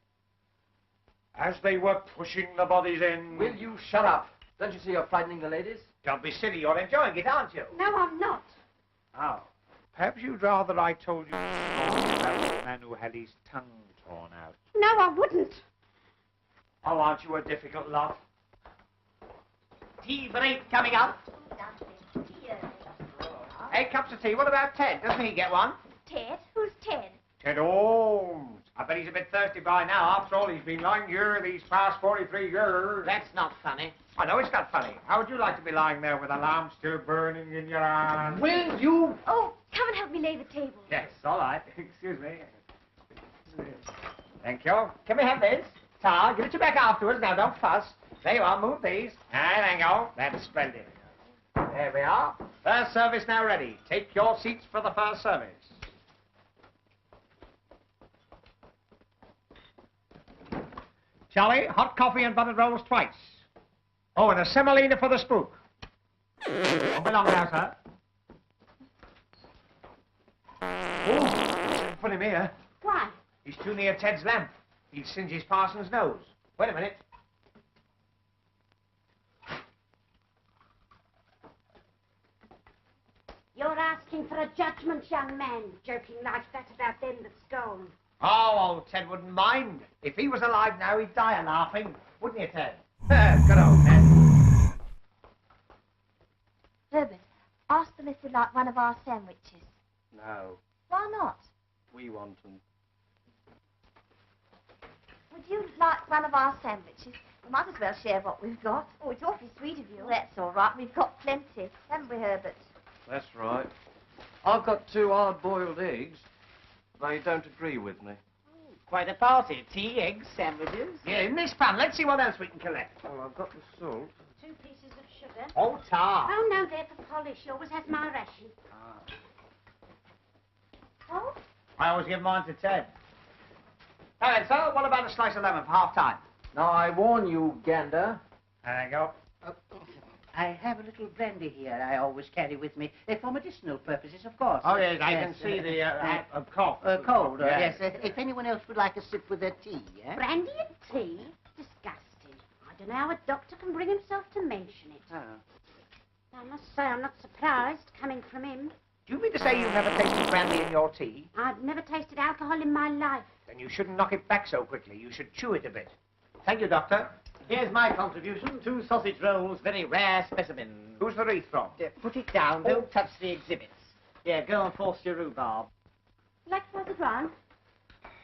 As they were pushing the bodies in... Will you shut up? Don't you see you're frightening the ladies? Don't be silly, you're enjoying it, aren't you? No, I'm not. Oh. Perhaps you'd rather I told you about the man who had his tongue torn out. No, I wouldn't. Oh, aren't you a difficult lot? Tea break coming up. Hey, cups of tea. What about Ted? Doesn't he get one? Ted? Who's Ted? Ted Holmes. I bet he's a bit thirsty by now. After all, he's been lying here these past 43 years. That's not funny. I know it's not funny. How would you like to be lying there with a lamp still burning in your hand? Will you? Oh, come and help me lay the table. Yes, all right. Excuse me. Thank you. Can we have this? Tar, give it you back afterwards. Now, don't fuss. There you are. Move these. There you go. That's splendid. There we are. First service now ready. Take your seats for the first service. Charlie, hot coffee and buttered rolls twice. Oh, and a semolina for the spook. Don't be long now, sir. Oh, put him here. Why? He's too near Ted's lamp. He singes Parsons' nose. Wait a minute. You're asking for a judgment, young man, joking like that about them that's gone. Oh, Ted wouldn't mind. If he was alive now, he'd die a laughing. Wouldn't you, Ted? Good old Ted. Herbert, ask them if they'd like one of our sandwiches. No, Why not? we want them. Would you like one of our sandwiches? We might as well share what we've got. Oh, it's awfully sweet of you. Well, that's all right. We've got plenty, haven't we, Herbert? That's right. I've got 2 hard-boiled eggs. They don't agree with me. Quite a party. Tea, eggs, sandwiches. Yeah, in this pan. Let's see what else we can collect. Well, I've got the salt. 2 pieces of sugar. Oh, tar. Oh, no, they're for polish. She always has my ration. Oh? I always give mine to Ted. All right, so what about a slice of lemon for half-time? Now, I warn you, Gander. There you go. I have a little brandy here I always carry with me, for medicinal purposes, of course. Oh, yes, I can see the cough. Cold, Yes. yes. If anyone else would like a sip with their tea, eh? Brandy and tea? Disgusting. I don't know how a doctor can bring himself to mention it. Oh. I must say I'm not surprised, coming from him. Do you mean to say you've never tasted brandy in your tea? I've never tasted alcohol in my life. Then you shouldn't knock it back so quickly. You should chew it a bit. Thank you, Doctor. Here's my contribution. 2 sausage rolls, very rare specimen. Who's the wreath from? Put it down. Don't touch the exhibits. Yeah, go and force your rhubarb. Like further ground?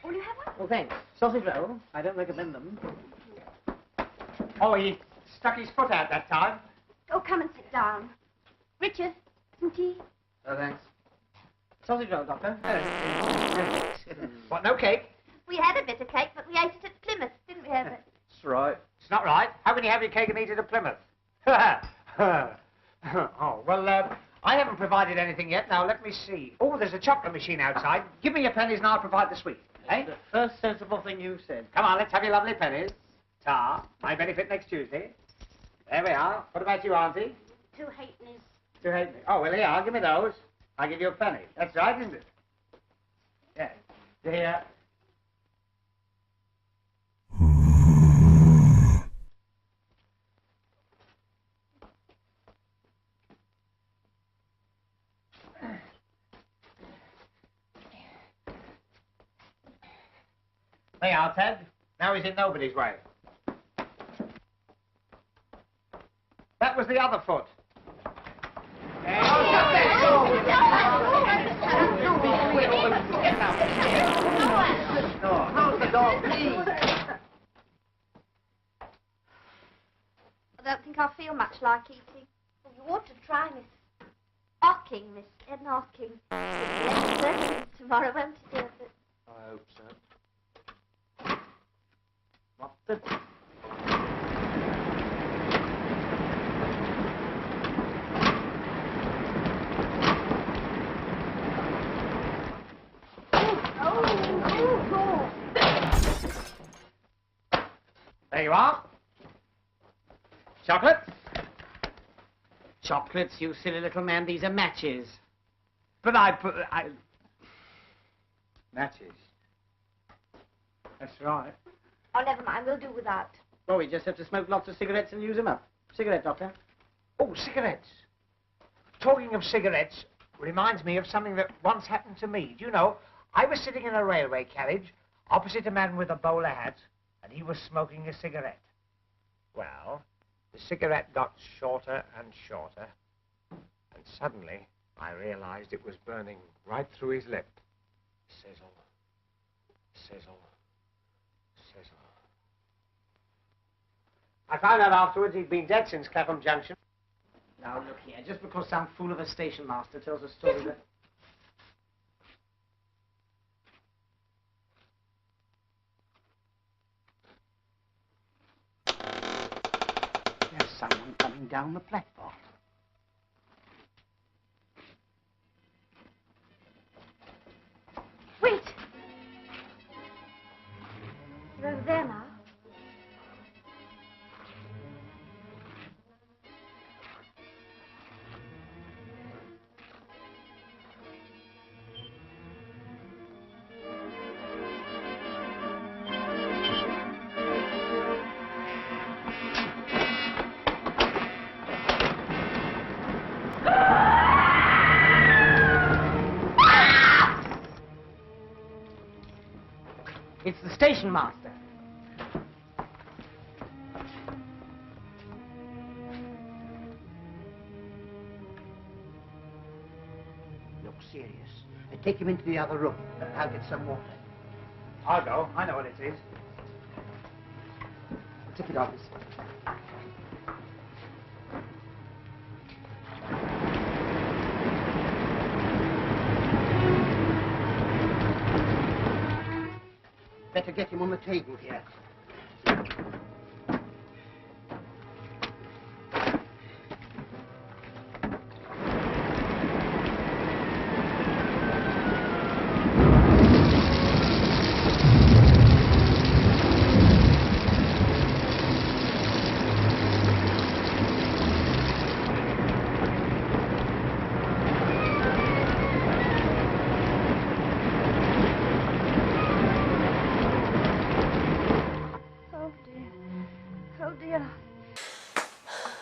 Will you have one? Oh, thanks. Sausage roll. I don't recommend them. Oh, he stuck his foot out that time. Oh, come and sit down. Richard, some tea? Oh, thanks. Sausage roll, Doctor. What, no cake? We had a bit of cake, but we ate it at Plymouth, didn't we, Herbert? That's right. It's not right. How can you have your cake and eat it at Plymouth? Oh, well, I haven't provided anything yet. Now, let me see. Oh, there's a chocolate machine outside. Give me your pennies and I'll provide the sweet. Eh? The first sensible thing you said. Come on, let's have your lovely pennies. Tar, my benefit next Tuesday. There we are. What about you, Auntie? 2 halfpennies. 2 halfpennies. Oh, well, here, give me those. I give you a penny. That's right, isn't it? Yeah. There. There you are, Ted. Now he's in nobody's way. That was the other foot. Close the door, please. I don't think I feel much like eating. Well, you ought to try Miss Hawking, Miss Edna Hawking. It's tomorrow, won't it, dear? But... I hope so. What the... There you are. Chocolate? Chocolates, you silly little man. These are matches. But I... Matches. That's right. Oh, never mind. We'll do without. Well, we just have to smoke lots of cigarettes and use them up. Cigarette, Doctor. Oh, cigarettes. Talking of cigarettes reminds me of something that once happened to me. Do you know, I was sitting in a railway carriage opposite a man with a bowler hat, and he was smoking a cigarette. Well, the cigarette got shorter and shorter, and suddenly I realized it was burning right through his lip. Sizzle, sizzle, sizzle. I found out afterwards he'd been dead since Clapham Junction. Now, look here. Just because some fool of a station master tells a story that... There's someone coming down the platform. Wait! You're over there now. It's the station master. Look serious. Take him into the other room. I'll get some water. I'll go. I know what it is. Ticket office. Better get him on the table here.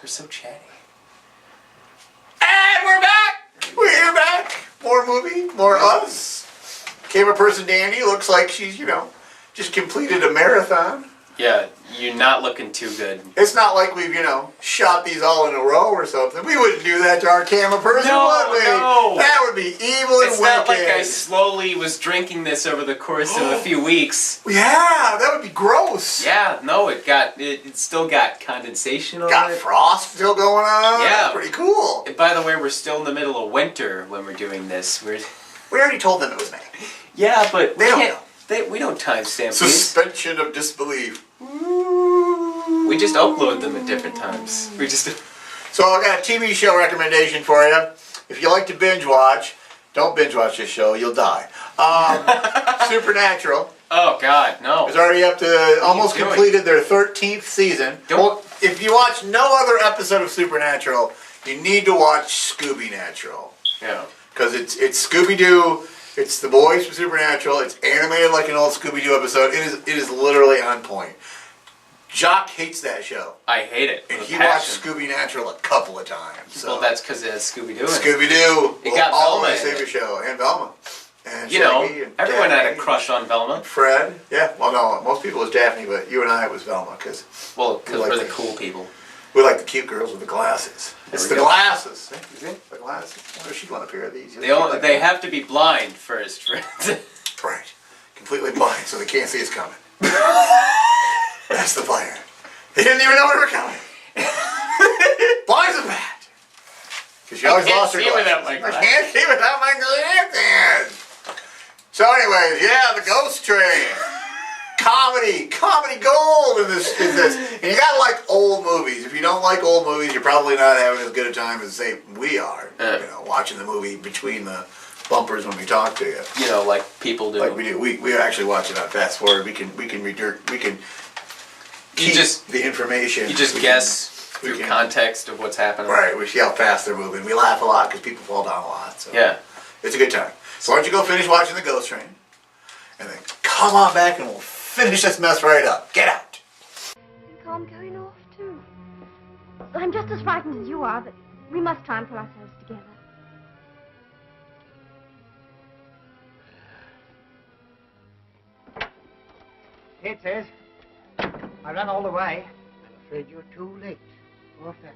So chatty. And we're back! We're here back! More movie, more us. Camera person Dandy looks like she's, just completed a marathon. Yeah, you're not looking too good. It's not like we've, shot these all in a row or something. We wouldn't do that to our camera person, would we? No. That would be evil and It's wicked. not like I slowly was drinking this over the course of a few weeks. Yeah, that would be gross. Yeah, no, it still got condensation on Got it. frost still going on. Yeah. That's pretty cool. And by the way, we're still in the middle of winter when we're doing this. We already told them it was May. Yeah, but They don't know. We don't timestamp these. Suspension of disbelief. We just upload them at different times. So I got a TV show recommendation for you. If you like to binge watch, don't binge watch this show. You'll die. Supernatural. Oh God, no. It's already up to almost completed their 13th season. Well, if you watch no other episode of Supernatural, you need to watch Scooby Natural. Yeah. because it's Scooby-Doo. It's the boys from Supernatural. It's animated like an old Scooby-Doo episode. It is literally on point. Jock hates that show. I hate it. And he watched Scooby-Natural a couple of times. So. Well, that's because it has Scooby-Doo in it. Scooby-Doo It got will Velma always in save it. your show. And Velma. And You know, Shaggy and everyone had a Daphne. crush on Velma. Fred. Yeah, well, no, most people was Daphne, but you and I, it was Velma. Because we're the cool people. We like the cute girls with the glasses. It's the we go. glasses. The glasses. Where she want a pair of these? They have to be blind first. Right. Completely blind, so they can't see us coming. That's the plan. They didn't even know we were coming. Blind as a bat. Because she always lost her glasses. I can't see without my glasses. So anyways, yeah, the Ghost Train. Comedy gold in this. And you gotta like old movies. If you don't like old movies, you're probably not having as good a time as say we are. You know, watching the movie between the bumpers when we talk to you. You know, like people do. Like we do. We actually watch it on fast forward. We can keep the information. You just guess through context of what's happening. Right. We see how fast they're moving. We laugh a lot because people fall down a lot. So yeah, it's a good time. So why don't you go finish watching the Ghost Train, and then come on back and we'll finish this mess right up. Get out. I'm going off too. I'm just as frightened as you are, but we must try and pull ourselves together. Here it is. I ran all the way. I'm afraid you're too late. Poor fellow.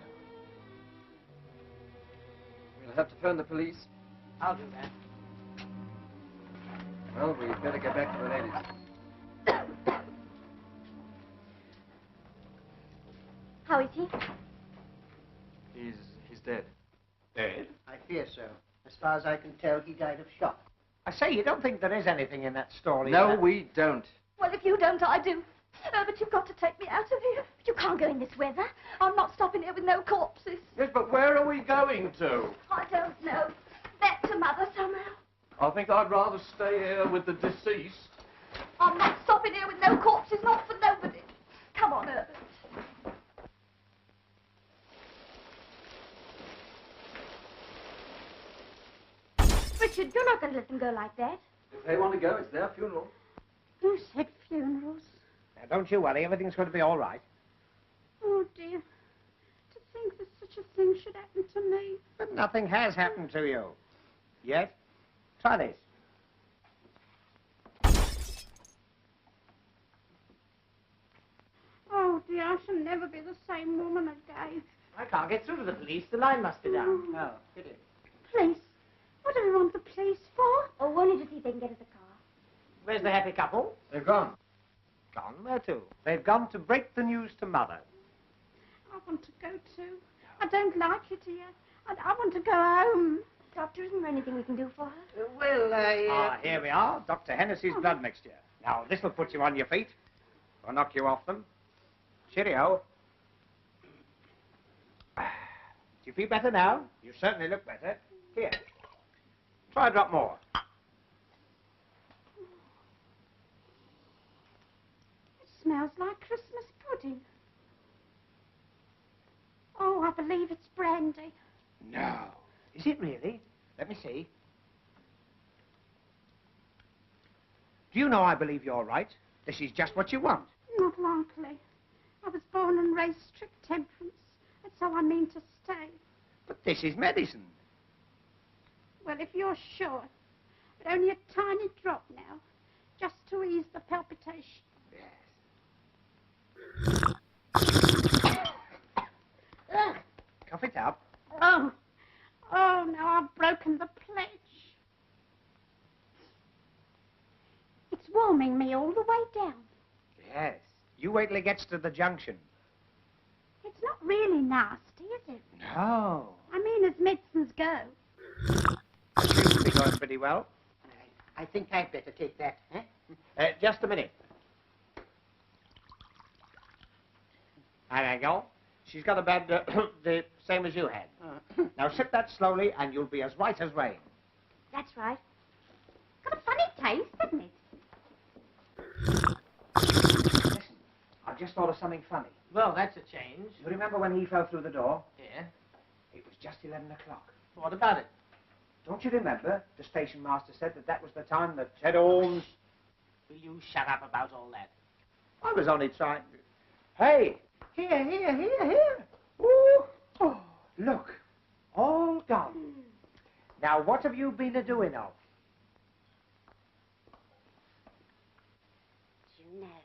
We'll have to phone the police. I'll do that. Well, we'd better get back to the ladies. How is he? He's dead. Dead? I fear so. As far as I can tell, he died of shock. I say, you don't think there is anything in that story? No, we don't. Well, if you don't, I do. But you've got to take me out of here. You can't go in this weather. I'm not stopping here with no corpses. Yes, but where are we going to? I don't know. Back to Mother somehow. I think I'd rather stay here with the deceased. I'm not stopping here with no corpses, not for nobody. Come on, Herbert. Richard, you're not going to let them go like that. If they want to go, it's their funeral. Who said funerals? Now, don't you worry. Everything's going to be all right. Oh, dear. To think that such a thing should happen to me. But nothing has happened to you. Yet. Try this. Oh, dear, I shall never be the same woman again. I can't get through to the police. The line must be down. Oh. Oh, pity. Police? What do we want the police for? Oh, only to see if they can get us a car. Where's the happy couple? They've gone. Gone? Where to? They've gone to break the news to Mother. I want to go too. I don't like it here. I want to go home. Doctor, isn't there anything we can do for her? Ah, here we are. Dr. Hennessy's blood mixture. Now, this'll put you on your feet. Or knock you off them. Cheerio. Do you feel better now? You certainly look better. Here. Try a drop more. It smells like Christmas pudding. Oh, I believe it's brandy. No. Is it really? Let me see. Do you know I believe you're right? This is just what you want. Not likely. I was born and raised strict temperance. That's how I mean to stay. But this is medicine. Well, if you're sure. But only a tiny drop now. Just to ease the palpitation. Ugh. Cough it up. Oh. Oh, now I've broken the pledge. It's warming me all the way down. Yes. You wait till it gets to the junction. It's not really nasty, is it? No. I mean, as medicines go. Seems to be going pretty well. I think I'd better take that, eh? Just a minute. There you go. She's got a bad, the same as you had. Now sip that slowly and you'll be as white as rain. That's right. Got a funny taste, hasn't it? Listen, I've just thought of something funny. Well, that's a change. You remember when he fell through the door? Yeah. It was just 11 o'clock. What about it? Don't you remember? The station master said that was the time that Ted Holmes... Will you shut up about all that? I was only trying to... Hey! Here! Ooh. Oh, look. All gone. Now, what have you been a-doing of? Do you know,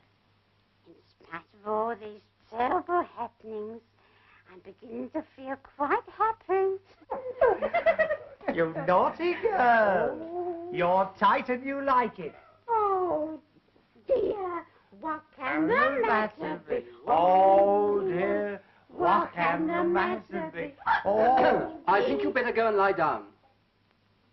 in spite of all these terrible happenings, I'm beginning to feel quite happy. You naughty girl. Oh. You're tight and you like it. Oh, dear, what can the matter be? Oh, dear, what can the matter be? Oh, I think you better go and lie down.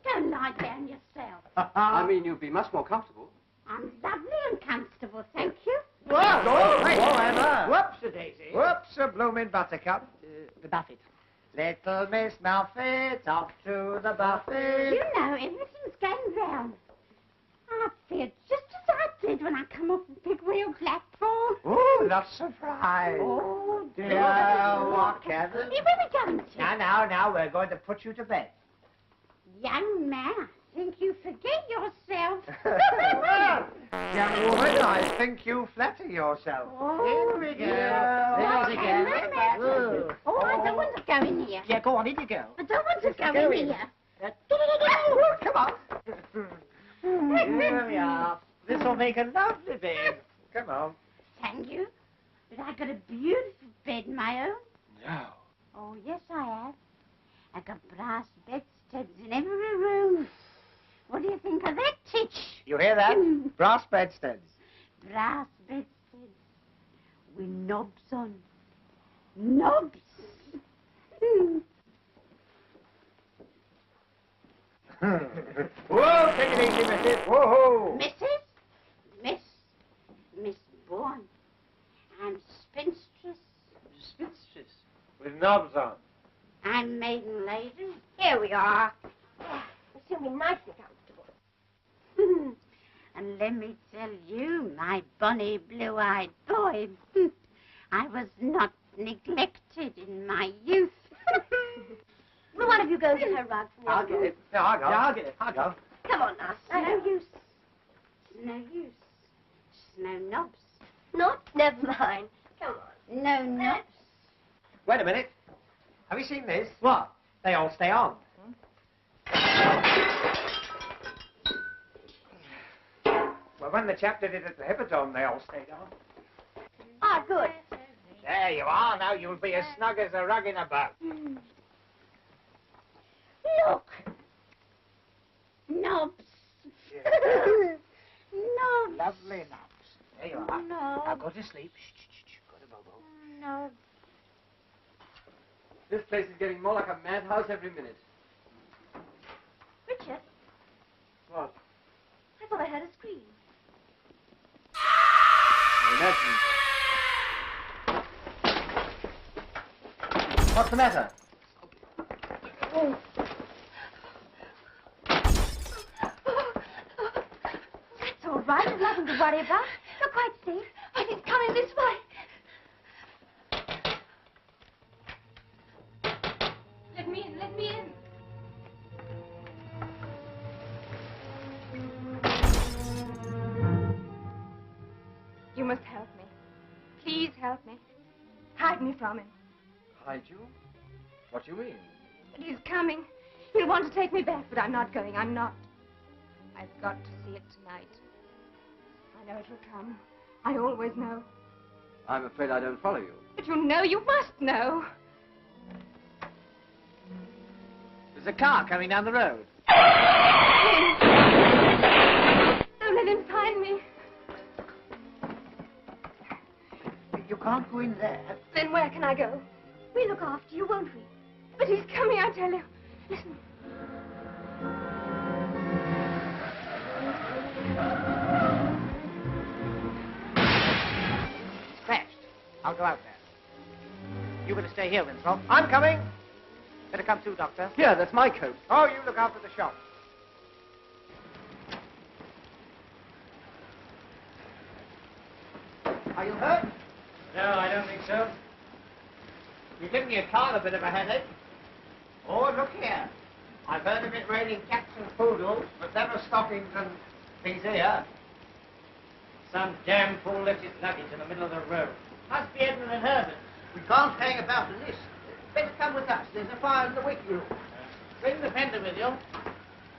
Go lie down yourself. I mean, you'd be much more comfortable. I'm lovely and comfortable, thank you. Emma. Whoops-a-daisy. Whoops-a-bloomin' buttercup. The buffet. Little Miss Muffet, off to the buffet. You know, everything's going round. I feel just as I did when I come off the big wheel platform. Oh, not surprised. Oh, Dear, what can... Where are we going to? Now, we're going to put you to bed. Young man, I think you forget yourself. Young woman, I think you flatter yourself. Oh, Here we go. What There's can again. the matter? Oh, I don't want to go in here. Yeah, go on, in you go. I don't want to go in here. Come on. Here we are. This will make a lovely bed. Come on. Thank you. But I've got a beautiful bed, my own. No. Oh, yes, I have. I've got brass bedsteads in every room. What do you think of that, Titch? You hear that? Brass bedsteads. Brass bedsteads with knobs on. Knobs. Whoa, take it easy, Mrs. Whoa-ho. Miss Bourne. I'm spinstress. Spinstress. With knobs on. I'm maiden lady. Here we are. It's going to be nice and comfortable. And let me tell you, my bonny blue-eyed boy, I was not neglected in my youth. Will one of you go get her rug for me? I'll get it. No, I'll go. Yeah, I'll get it. I'll go. Come on now. It's no use. It's no use. It's no knobs. Not? Never mind. Come on. No knobs. Wait a minute. Have you seen this? What? They all stay on. Well, when the chap did it at the Hippodrome, they all stayed on. Ah, good. There you are. Now you'll be as snug as a rug in a boat. Look. Knobs. Knobs. Lovely knobs. There you are. No. Now go to sleep. Shh. Go to Bobo. Knobs. This place is getting more like a madhouse every minute. Richard, What? I thought I heard a scream. Imagine. What's the matter? Oh. That's all right. There's nothing to worry about. You're quite safe. I think it's coming this way. Let me in. Let me in. You must help me. Please help me. Hide me from him. Hide you? What do you mean? But he's coming. He'll want to take me back, but I'm not going. I'm not. I've got to see it tonight. I know it'll come. I always know. I'm afraid I don't follow you. But you know, you must know. There's a car coming down the road. Don't let him find me. You can't go in there. Then where can I go? We'll look after you, won't we? But he's coming, I tell you. Listen. It's crashed. I'll go out there. You better stay here, Winthrop. I'm coming. Better come too, Doctor. Here, that's my coat. Oh, you look after the shop. Are you hurt? No, I don't think so. You're giving your car a bit of a headache. Oh, look here. I've heard of it raining cats and poodles, but never stockings and things here. Some damn fool left his luggage in the middle of the road. Must be Edmund and Herbert. We can't hang about in this. Better come with us. There's a fire in the waiting room. Bring the fender with you.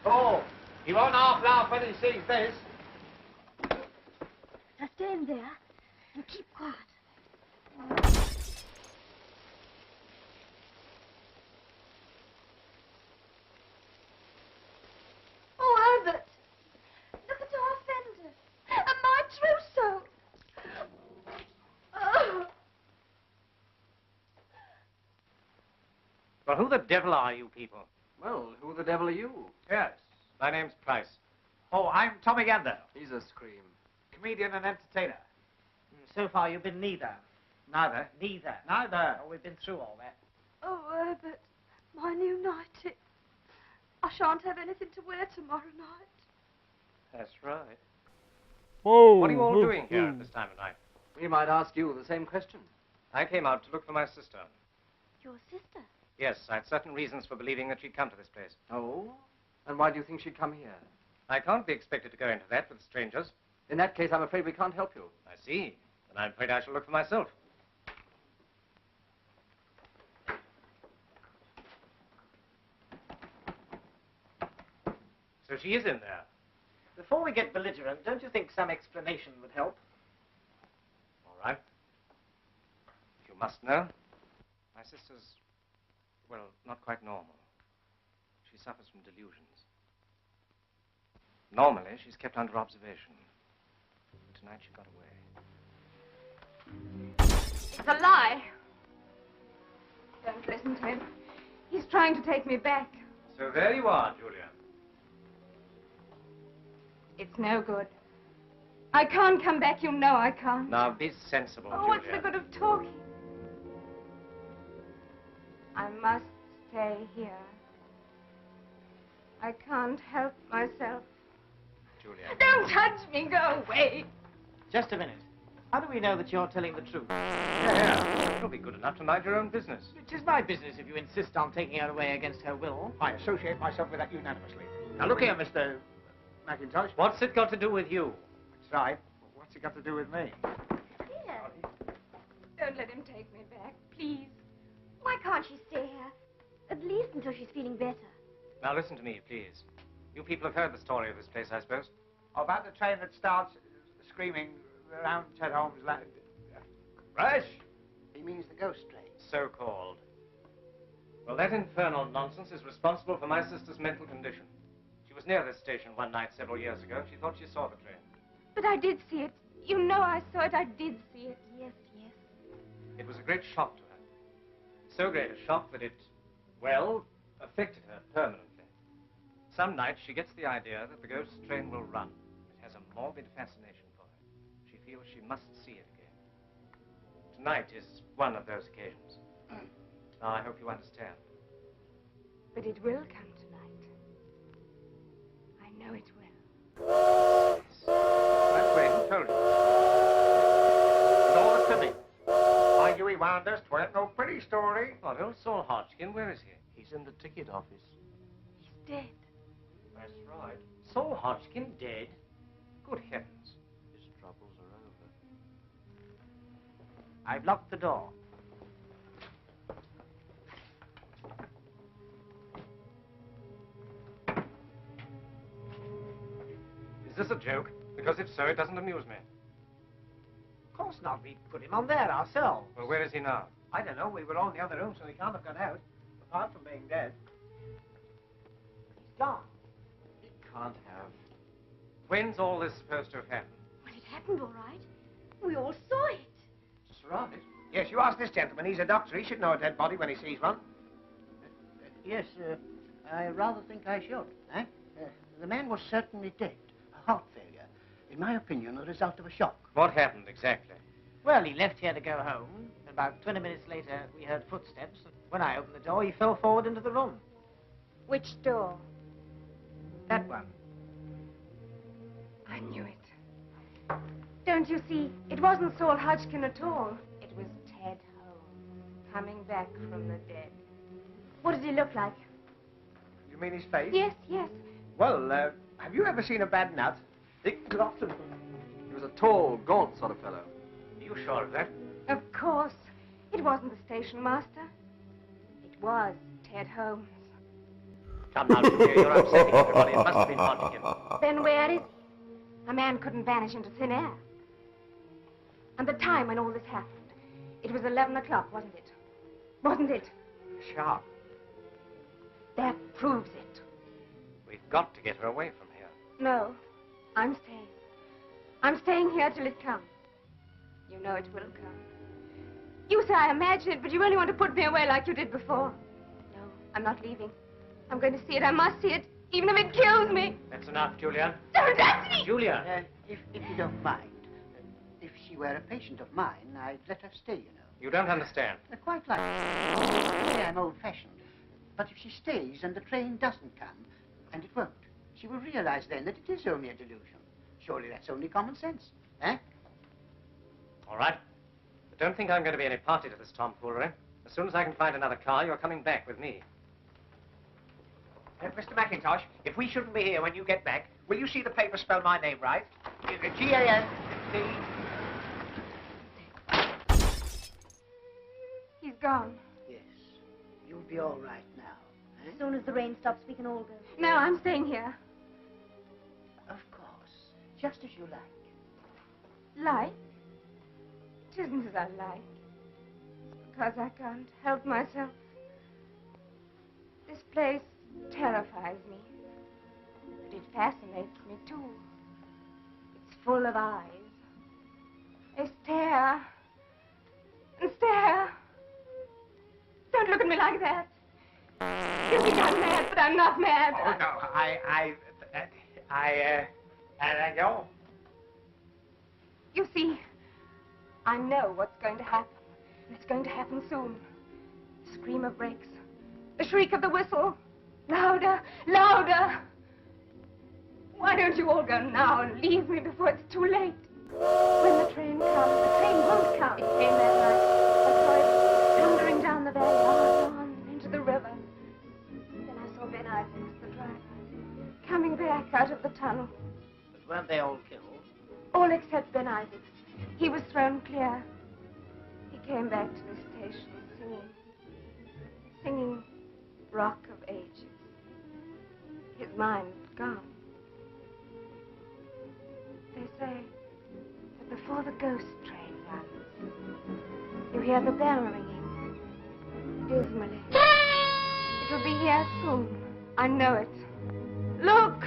Oh, he won't half laugh when he sees this. Now stay in there and keep quiet. Oh, Herbert! Look at our fender. And my trousseau. Oh. Well, who the devil are you people? Well, who the devil are you? Yes. My name's Price. Oh, I'm Tommy Gander. He's a scream. Comedian and entertainer. So far, you've been neither. Neither. Neither. Neither. Oh, we've been through all that. Oh, Herbert, my new nightie. I shan't have anything to wear tomorrow night. That's right. Whoa. What are you all doing here at this time of night? We might ask you the same question. I came out to look for my sister. Your sister? Yes, I had certain reasons for believing that she'd come to this place. Oh? And why do you think she'd come here? I can't be expected to go into that with strangers. In that case, I'm afraid we can't help you. I see. Then I'm afraid I shall look for myself. So she is in there. Before we get belligerent, don't you think some explanation would help? All right. If you must know, my sister's, well, not quite normal. She suffers from delusions. Normally, she's kept under observation. Tonight, she got away. It's a lie. Don't listen to him. He's trying to take me back. So there you are, Julia. It's no good. I can't come back, you know I can't. Now, be sensible, Oh, Julia. what's the good of talking? I must stay here. I can't help myself. Julia. Don't touch me, go away. Just a minute. How do we know that you're telling the truth? Yeah. You'll be good enough to mind your own business. It is my business if you insist on taking her away against her will. I associate myself with that unanimously. Now, look here, Mr. Mackintosh. What's it got to do with you? That's right. What's it got to do with me? Here. Don't let him take me back, please. Why can't she stay here? At least until she's feeling better. Now, listen to me, please. You people have heard the story of this place, I suppose? About the train that starts screaming around Ted Holmes' land. Rush? He means the ghost train. So-called. Well, that infernal nonsense is responsible for my sister's mental condition. She was near this station one night several years ago, and she thought she saw the train. But I did see it. You know I saw it. I did see it. Yes, yes. It was a great shock to her. So great a shock that it, well, affected her permanently. Some nights she gets the idea that the ghost train will run. It has a morbid fascination for her. She feels she must see it again. Tonight is one of those occasions. Now, I hope you understand. But it will come tonight. I know it will. That way, who told you? It's all the timmy. Mind you, he warned us. 'Tweren't no pretty story. What, old Saul Hodgkin? Where is he? He's in the ticket office. He's dead. That's right. Saul Hodgkin dead? Good heavens. His troubles are over. I've locked the door. Is this a joke? Because if so, it doesn't amuse me. Of course not. We put him on there ourselves. Well, where is he now? I don't know. We were all in the other room, so he can't have gone out. Apart from being dead. He's gone. He can't have. When's all this supposed to have happened? Well, it happened all right. We all saw it. That's right. Yes, you ask this gentleman. He's a doctor. He should know a dead body when he sees one. Yes, I rather think I should. The man was certainly dead. A heart failure. In my opinion, the result of a shock. What happened exactly? Well, he left here to go home. And about 20 minutes later, we heard footsteps. And when I opened the door, he fell forward into the room. Which door? That one. I knew it. Don't you see? It wasn't Saul Hodgkin at all. It was Ted Holmes, coming back from the dead. What did he look like? You mean his face? Yes, yes. Well, have you ever seen a bad nut? Dick Glotton. He was a tall, gaunt sort of fellow. Are you sure of that? Of course. It wasn't the station master. It was Ted Holmes. Come now, Julia, you're upsetting everybody. It must have been Montague. Then where is he? A man couldn't vanish into thin air. And the time when all this happened, it was 11 o'clock, wasn't it? Wasn't it? Sharp. That proves it. We've got to get her away from here. No, I'm staying. I'm staying here till it comes. You know it will come. You say I imagine it, but you only want to put me away like you did before. No, I'm not leaving. I'm going to see it. I must see it, even if it kills me. That's enough, Julia. Don't touch me! Julia! If you don't mind, if she were a patient of mine, I'd let her stay, you know. You don't understand. Quite like say I'm old-fashioned. But if she stays and the train doesn't come, and it won't, she will realize then that it is only a delusion. Surely that's only common sense, eh? All right. But don't think I'm going to be any party to this tomfoolery. As soon as I can find another car, you're coming back with me. Mr. McIntosh, if we shouldn't be here when you get back, will you see the paper spell my name right? G-A-N-D. He's gone. Yes. You'll be all right now. Eh? As soon as the rain stops, we can all go. No, I'm staying here. Of course. Just as you like. Like? It isn't as I like. It's because I can't help myself. This place terrifies me. But it fascinates me, too. It's full of eyes. They stare. And stare. Don't look at me like that. You think I'm mad, but I'm not mad. Oh, no, I go. You see, I know what's going to happen. And it's going to happen soon. The scream of brakes. The shriek of the whistle. Louder, louder. Why don't you all go now and leave me before it's too late? When the train comes, the train won't come. It came that night. I saw it thundering down the valley, on into the river. Then I saw Ben Isaacs, the driver, coming back out of the tunnel. But weren't they all killed? All except Ben Isaacs. He was thrown clear. He came back to the station singing Rock of Ages. His mind was gone. They say that before the ghost train runs, you hear the bell ringing dismally. It'll be here soon. I know it. Look!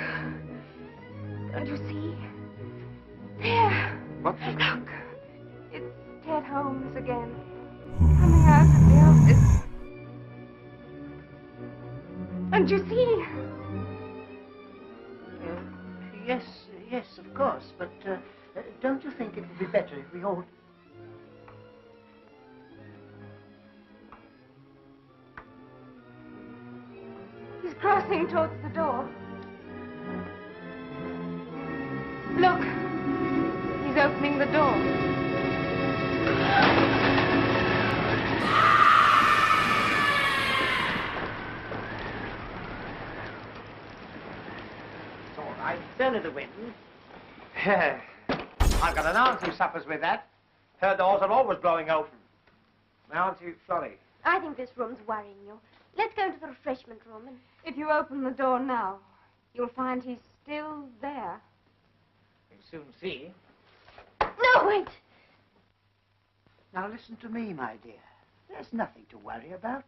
Don't you see? There! What? Look! It's Ted Holmes again. Coming out of the office. Don't you see? Yes, of course. But don't you think it would be better if we all... He's crossing towards the door. Look! He's opening the door. It's all right. It's only the wind. I've got an aunt who suffers with that. Her doors are always blowing open. Now, aren't you, Florrie? I think this room's worrying you. Let's go into the refreshment room and... If you open the door now, you'll find he's still there. We'll soon see. No, wait! Now listen to me, my dear. There's nothing to worry about.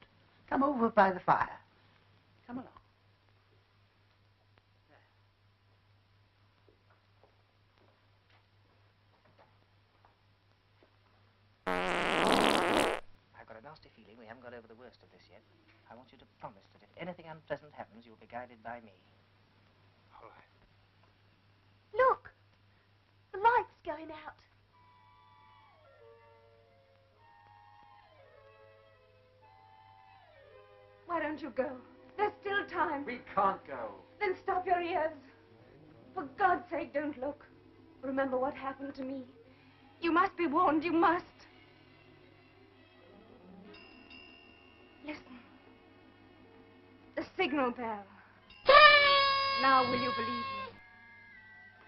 Come over by the fire. Come along. I've got a nasty feeling we haven't got over the worst of this yet. I want you to promise that if anything unpleasant happens, you'll be guided by me. All right. Look! The light's going out. Why don't you go? There's still time. We can't go. Then stop your ears. For God's sake, don't look. Remember what happened to me. You must be warned, you must. Listen. The signal bell. Now will you believe me?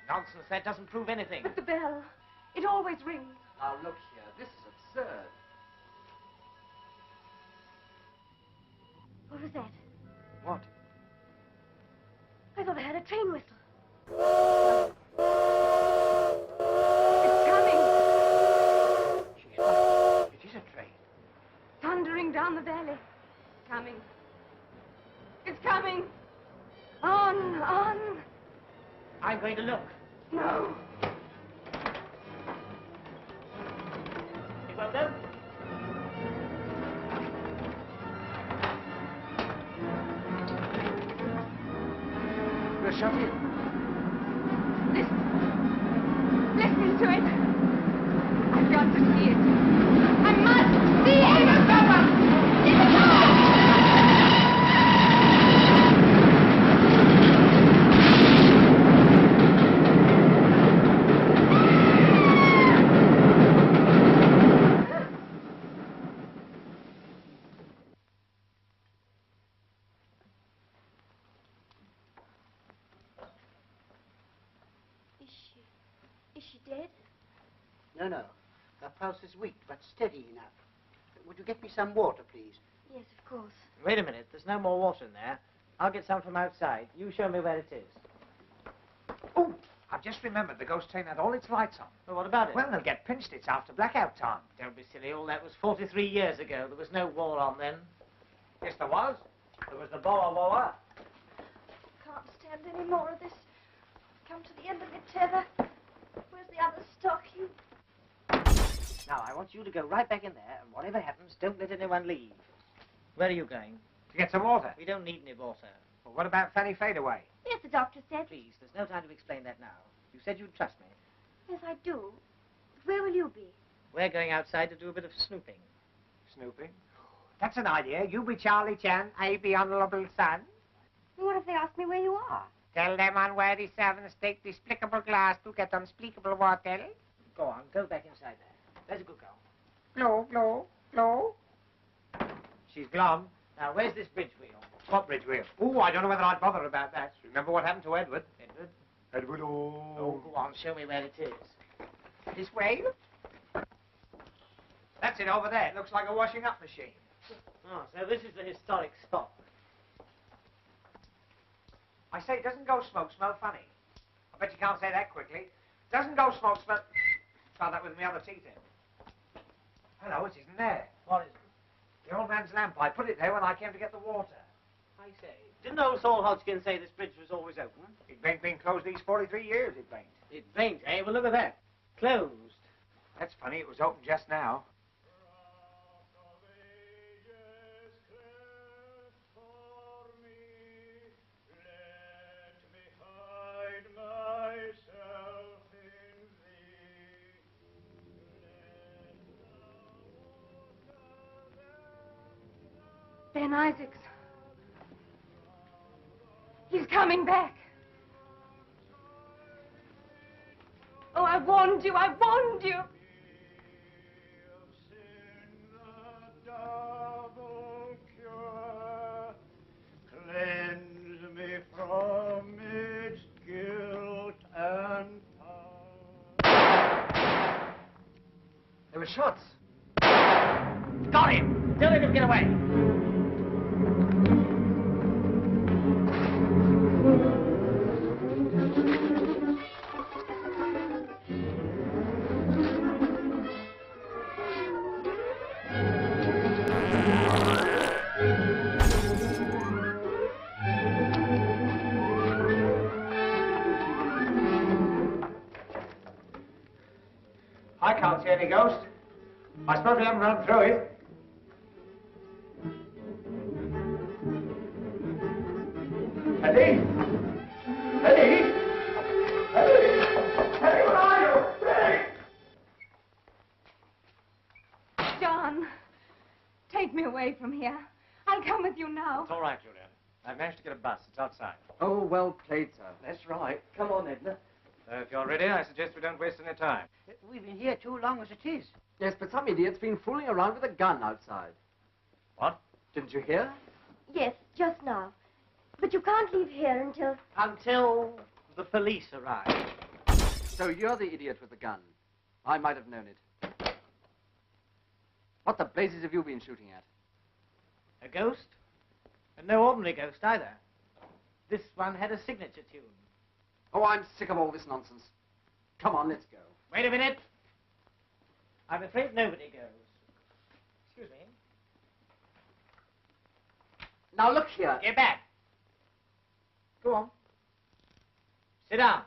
Nonsense, that doesn't prove anything. But the bell, it always rings. Now look here, this is absurd. What was that? What? I thought I heard a train whistle. It's coming. She's right. It is a train. Thundering down the valley. Coming. It's coming. On, on. I'm going to look. No. It won't open. We're shut in. Listen to it. I've got to see it. I must see it. Is she dead? No, no. Her pulse is weak, but steady enough. Would you get me some water, please? Yes, of course. Wait a minute, there's no more water in there. I'll get some from outside. You show me where it is. Oh, I've just remembered the ghost train had all its lights on. Well, what about it? Well, they'll get pinched. It's after blackout time. Don't be silly. All that was 43 years ago. There was no war on then. Yes, there was. There was the Boer War. Can't stand any more of this. Come to the end of your tether. Where's the other stocking? Now, I want you to go right back in there, and whatever happens, don't let anyone leave. Where are you going? To get some water. We don't need any water. Well, what about Fanny Fadeaway? Yes, the doctor said. Please, there's no time to explain that now. You said you'd trust me. Yes, I do. But where will you be? We're going outside to do a bit of snooping. Snooping? That's an idea. You be Charlie Chan, I be Honourable Son. What if they ask me where you are? Tell them unworthy servants take despicable glass to get unspeakable water. Go on, go back inside there. There's a good girl. Glow, glow, glow. She's glum. Now, where's this bridge wheel? What bridge wheel? Oh, I don't know whether I'd bother about that. Remember what happened to Edward? Edward? Edward, oh. Oh, go on, show me where it is. This way? That's it over there. It looks like a washing up machine. Oh, so this is the historic spot. I say, doesn't ghost smoke smell funny? I bet you can't say that quickly. Doesn't ghost smoke smell... Try that with my other teeth in. Hello, it isn't there. What is it? The old man's lamp. I put it there when I came to get the water. I say, didn't old Saul Hodgkin say this bridge was always open? It ain't been closed these 43 years, it ain't. It ain't, eh? Well, look at that. Closed. That's funny, it was open just now. Ben Isaacs. He's coming back. Oh, I warned you, I warned you. Cleanse me from its guilt and power. There were shots. Got him! Don't let him get away. I can't see any ghost. I suppose we haven't run through it. Eddie? Eddie? Eddie? Eddie, where are you? Eddie! John, take me away from here. I'll come with you now. It's all right, Julian. I managed to get a bus. It's outside. Oh, well played, sir. That's right. Come on, Edna. If you're ready, I suggest we don't waste any time. We've been here too long as it is. Yes, but some idiot's been fooling around with a gun outside. What? Didn't you hear? Yes, just now. But you can't leave here until... Until the police arrive. So you're the idiot with the gun. I might have known it. What the blazes have you been shooting at? A ghost? And no ordinary ghost either. This one had a signature tune. Oh, I'm sick of all this nonsense. Come on, let's go. Wait a minute. I'm afraid nobody goes. Excuse me. Now look here. Get back. Go on. Sit down.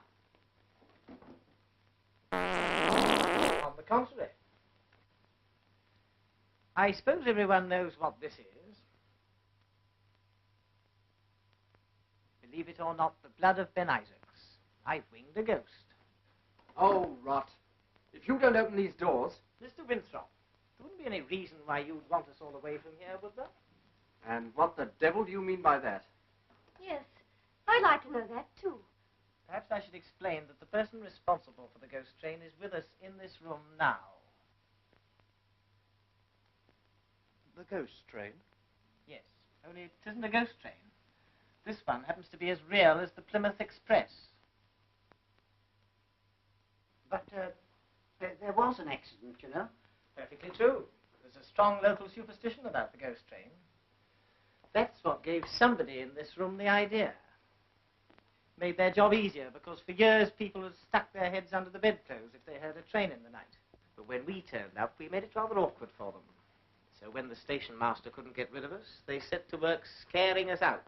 On the contrary. I suppose everyone knows what this is. Believe it or not, the blood of Ben Isaacs. I've winged a ghost. Oh, rot. If you don't open these doors... Mr. Winthrop, there wouldn't be any reason why you'd want us all away from here, would there? And what the devil do you mean by that? Yes, I'd like to know that, too. Perhaps I should explain that the person responsible for the ghost train is with us in this room now. The ghost train? Yes, only it isn't a ghost train. This one happens to be as real as the Plymouth Express. But there was an accident, you know. Perfectly true. There's a strong local superstition about the ghost train. That's what gave somebody in this room the idea. Made their job easier, because for years people had stuck their heads under the bedclothes if they heard a train in the night. But when we turned up, we made it rather awkward for them. So when the station master couldn't get rid of us, they set to work scaring us out.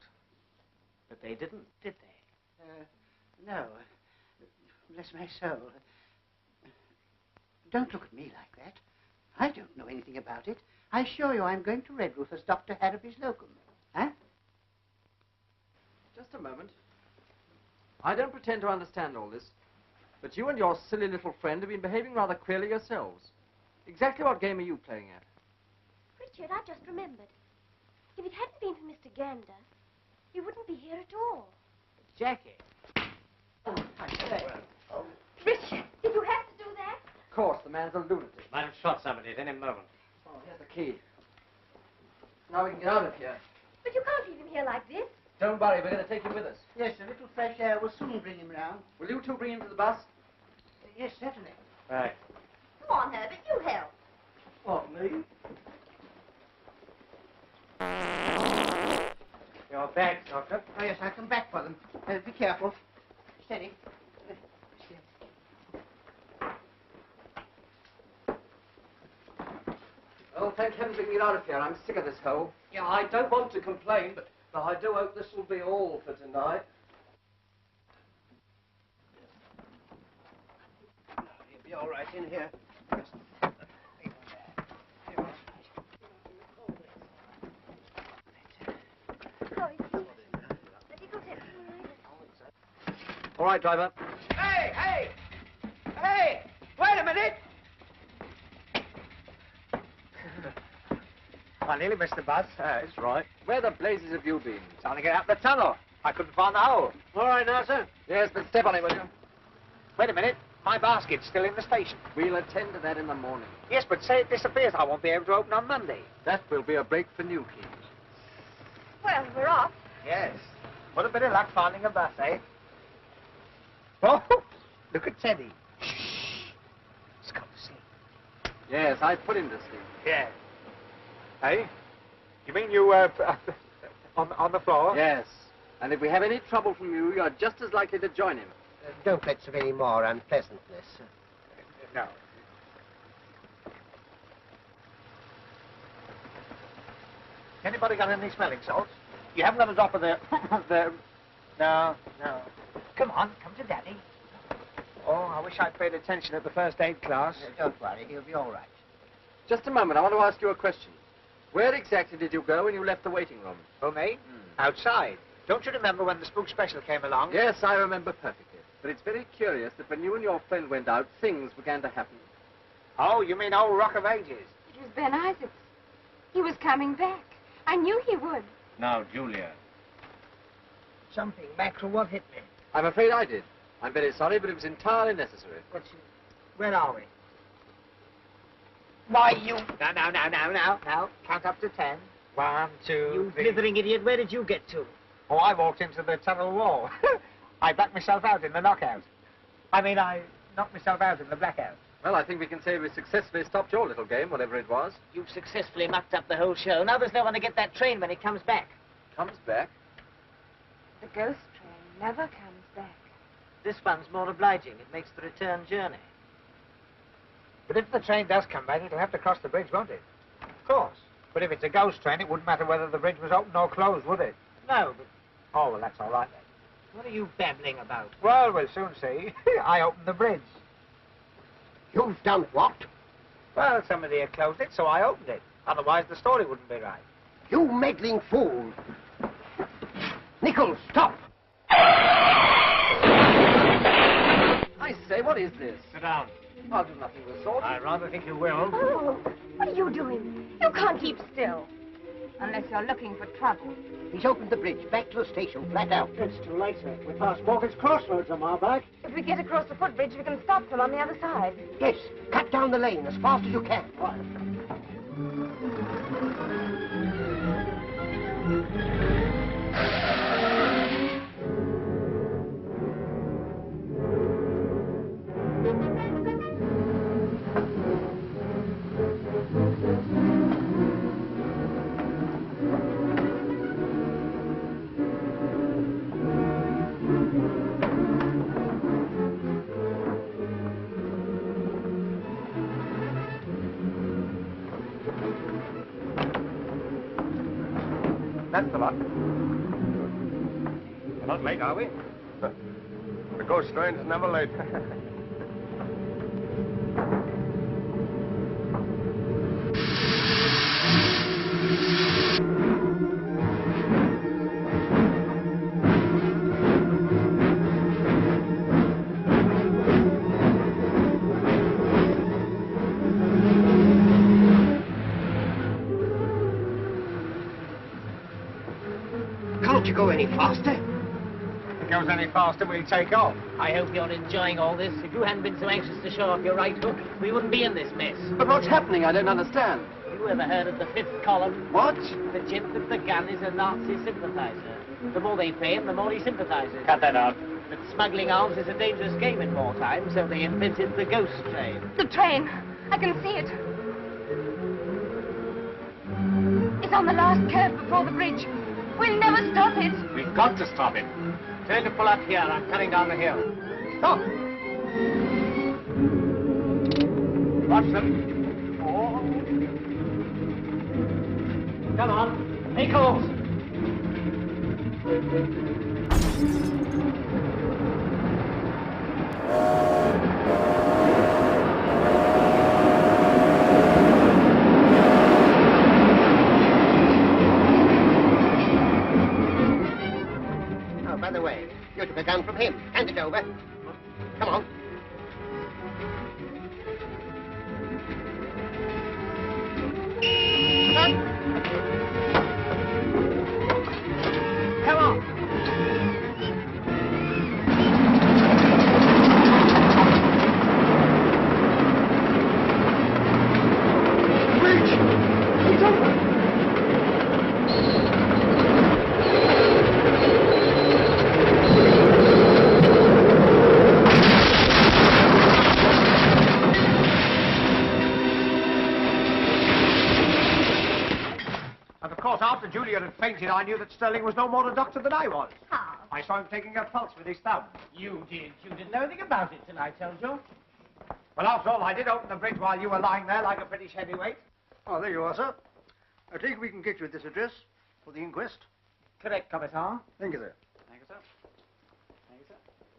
But they didn't, did they? No. Bless my soul. Don't look at me like that. I don't know anything about it. I assure you I'm going to Redruth as Dr. Harrowby's locum. Huh? Just a moment. I don't pretend to understand all this, but you and your silly little friend have been behaving rather queerly yourselves. Exactly what game are you playing at? Richard, I just remembered. If it hadn't been for Mr. Gander, you wouldn't be here at all. Jackie. Oh, I say. Oh. Richard, did you have to do that? Of course, the man's a lunatic. Might have shot somebody at any moment. Oh, here's the key. Now we can get out of here. But you can't leave him here like this. Don't worry, we're going to take him with us. Yes, a little fresh air will soon bring him round. Will you two bring him to the bus? Yes, certainly. Right. Come on, Herbert, you help. What, me? Your bags, Doctor. Oh, yes, I'll come back for them. Be careful. Steady. Oh, thank heavens we can get out of here. I'm sick of this hole. Yeah, I don't want to complain, but I do hope this will be all for tonight. You'll be all right in here. Just All right, driver. Hey, hey! Hey! Wait a minute! I nearly missed the bus. It's right. Where the blazes have you been? Trying to get out the tunnel. I couldn't find the hole. All right now, sir. Yes, but step on it, will you? Wait a minute. My basket's still in the station. We'll attend to that in the morning. Yes, but say it disappears. I won't be able to open on Monday. That will be a break for new keys. Well, we're off. Yes. What a bit of luck finding a bus, eh? Oh, look at Teddy. Shh. He's gone to sleep. Yes, I put him to sleep. Yeah. Hey? You mean you, on the floor? Yes. And if we have any trouble from you, you're just as likely to join him. don't let's have any more unpleasantness. No. Anybody got any smelling salts? You haven't got a drop of the... No. Come on, come to Daddy. Oh, I wish I'd paid attention at the first aid class. Don't worry, he'll be all right. Just a moment, I want to ask you a question. Where exactly did you go when you left the waiting room? Oh, me? Outside. Don't you remember when the spook special came along? Yes, I remember perfectly. But it's very curious that when you and your friend went out, things began to happen. Oh, you mean old Rock of Ages? It was Ben Isaacs. He was coming back. I knew he would. Now, Julia. Something, mackerel, what hit me? I'm afraid I did. I'm very sorry, but it was entirely necessary. Where are we? Why, you... Now. Count up to 10. 1, 2, You 3. blithering idiot, where did you get to? Oh, I walked into the tunnel wall. I backed myself out in the knockout. I mean, I knocked myself out in the blackout. Well, I think we can say we successfully stopped your little game, whatever it was. You've successfully mucked up the whole show. Now there's no one to get that train when it comes back. Comes back? The ghost train never comes back. This one's more obliging. It makes the return journey. But if the train does come back, it'll have to cross the bridge, won't it? Of course. But if it's a ghost train, it wouldn't matter whether the bridge was open or closed, would it? No, but... Oh, well, that's all right then. What are you babbling about? Well, we'll soon see. I opened the bridge. You've done what? Well, somebody had closed it, so I opened it. Otherwise, the story wouldn't be right. You meddling fool. Nichols, stop. I say, what is this? Sit down. I'll do nothing of the sort. I rather think you will. Oh, what are you doing? You can't keep still. Unless you're looking for trouble. He's opened the bridge, back to the station, flat out. It's too late, sir. We're past Morgan's Crossroads on our back. If we get across the footbridge, we can stop them on the other side. Yes, cut down the lane as fast as you can. That's the lot. We're not late, are we? The ghost train's never late. Can't you go any faster? If it goes any faster, we'll take off. I hope you're enjoying all this. If you hadn't been so anxious to show off your right hook, we wouldn't be in this mess. But what's happening? I don't understand. You ever heard of the fifth column? What? The gent with the gun is a Nazi sympathizer. The more they pay him, the more he sympathizes. Cut that out. But smuggling arms is a dangerous game in wartime, so they invented the ghost train. The train. I can see it. It's on the last curve before the bridge. We'll never stop it. We've got to stop it. Tell to pull up here. I'm coming down the hill. Stop! Watch them. Oh. Come on. Nichols! By the way, you took a gun from him. Hand it over. Come on. Come on. Bridge! It's over! And of course, after Julia had fainted, I knew that Sterling was no more a doctor than I was. How? I saw him taking her pulse with his thumb. You did. You didn't know anything about it till I told you. Well, after all, I did open the bridge while you were lying there like a British heavyweight. Oh, there you are, sir. I think we can get you at this address for the inquest. Correct, Commissar. Thank you, sir. Thank you, sir. Thank you, sir.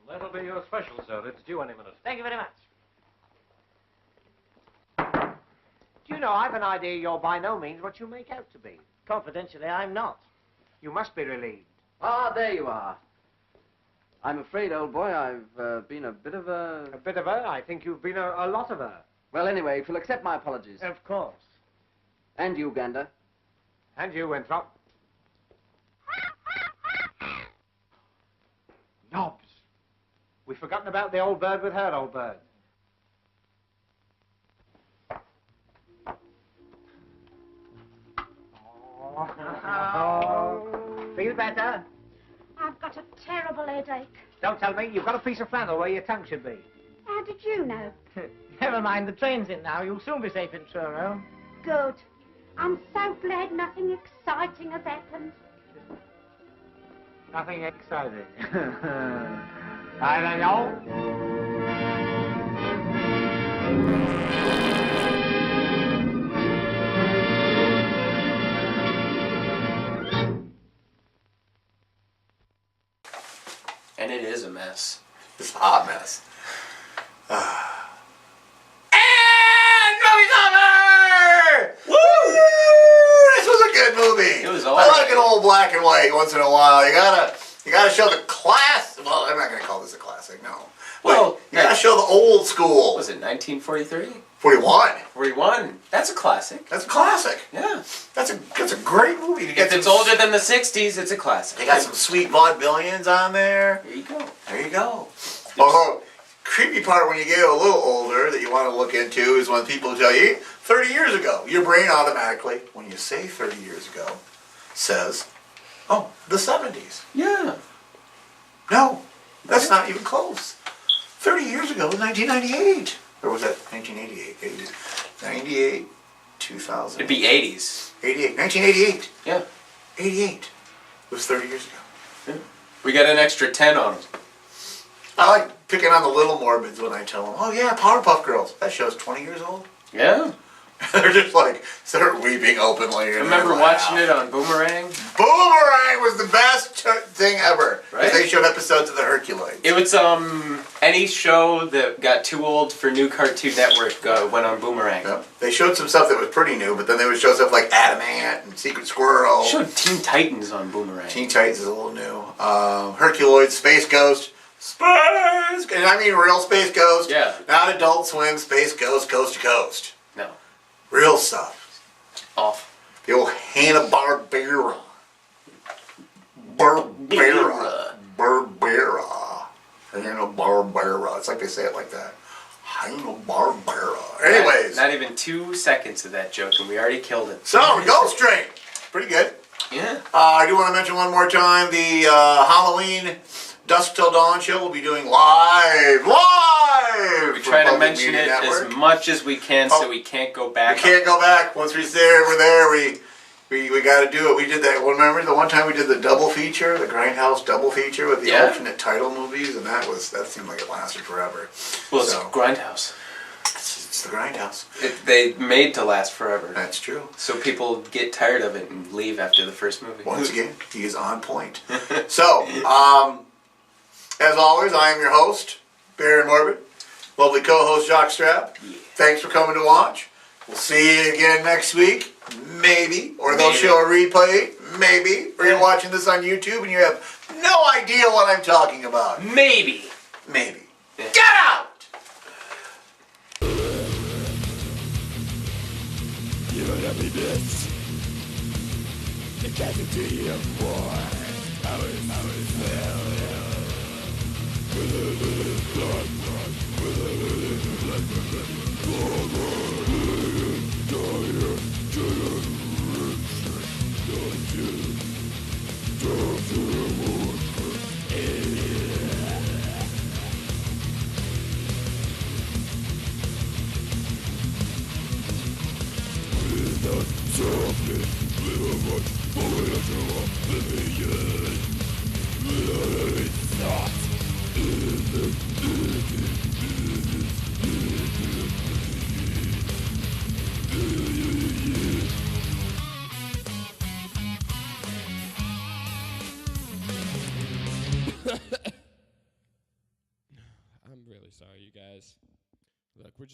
That'll be your special, sir. It's due any minute. Thank you very much. Do you know, I've an idea you're by no means what you make out to be. Confidentially, I'm not. You must be relieved. Ah, there you are. I'm afraid, old boy, I've been a bit of a... A bit of her? I think you've been a lot of her. Well, anyway, if you'll accept my apologies. Of course. And you, Gander. And you, Winthrop. Knobs. We've forgotten about the old bird with her old bird. Oh. Feel better? I've got a terrible headache. Don't tell me. You've got a piece of flannel where your tongue should be. How did you know? Never mind, the train's in now. You'll soon be safe in Truro. Good. I'm so glad nothing exciting has happened. Nothing exciting. I don't know. And it is a mess. It's a hot mess. And movie's over! Woo! This was a good movie. It was I all like an old black and white once in a while. You gotta show the class. Well, I'm not gonna call this a classic, no. Well, you gotta show the old school. Was it 1943? 41. 41. That's a classic. That's a classic. Yeah. That's a great movie to get. If it's older than the 60s, it's a classic. They got some sweet vaudevillians on there. There you go. There you go. Although, creepy part when you get a little older that you want to look into is when people tell you 30 years ago. Your brain automatically, when you say 30 years ago, says, oh, the 70s. Yeah. No, that's not even close. 30 years ago was 1998. Or was that 1988? 98, 2000. It'd be 80s. 88. 1988. Yeah. 88. It was 30 years ago. Yeah. We got an extra 10 on them. I like picking on the little Morbids when I tell them, oh yeah, Powerpuff Girls. That show's 20 years old. Yeah. They're just like, start weeping openly. Remember watching it on Boomerang? Boomerang was the best thing ever. Right? They showed episodes of the Herculoids. It was, any show that got too old for new Cartoon Network went on Boomerang. Yep. They showed some stuff that was pretty new, but then they would show stuff like Adamant and Secret Squirrel. They showed Teen Titans on Boomerang. Teen Titans is a little new. Herculoids, Space Ghost. Space! And I mean real Space Ghost. Yeah. Not Adult Swim, Space Ghost, Coast to Coast. No. Real stuff. Off. The old Hanna-Barbera. Barbera. Hanna-Barbera. It's like they say it like that. Hanna-Barbera. Anyways. Not even 2 seconds of that joke, and we already killed it. So, Ghost Train. Pretty good. Yeah. I do want to mention one more time the Halloween Dusk Till Dawn show will be doing live. We try to mention it as much as we can so we can't go back. We can't go back. Once we're there, we got to do it. We did that. Remember the one time we did the double feature, the Grindhouse double feature with the alternate title movies, and that seemed like it lasted forever. Well, it's Grindhouse. It's the Grindhouse. They made to last forever. That's true. So people get tired of it and leave after the first movie. Once again, he is on point. So, as always, I am your host, Baron Morbid. Lovely co-host, Jock Strap. Yeah. Thanks for coming to watch. We'll see you again next week, maybe. Or they'll show a replay, maybe. Or you're watching this on YouTube and you have no idea what I'm talking about. Maybe. Maybe. Yeah. Get out! You don't have me this. The casualty of war. I was failure. I'm really sorry, you guys. Look, we're just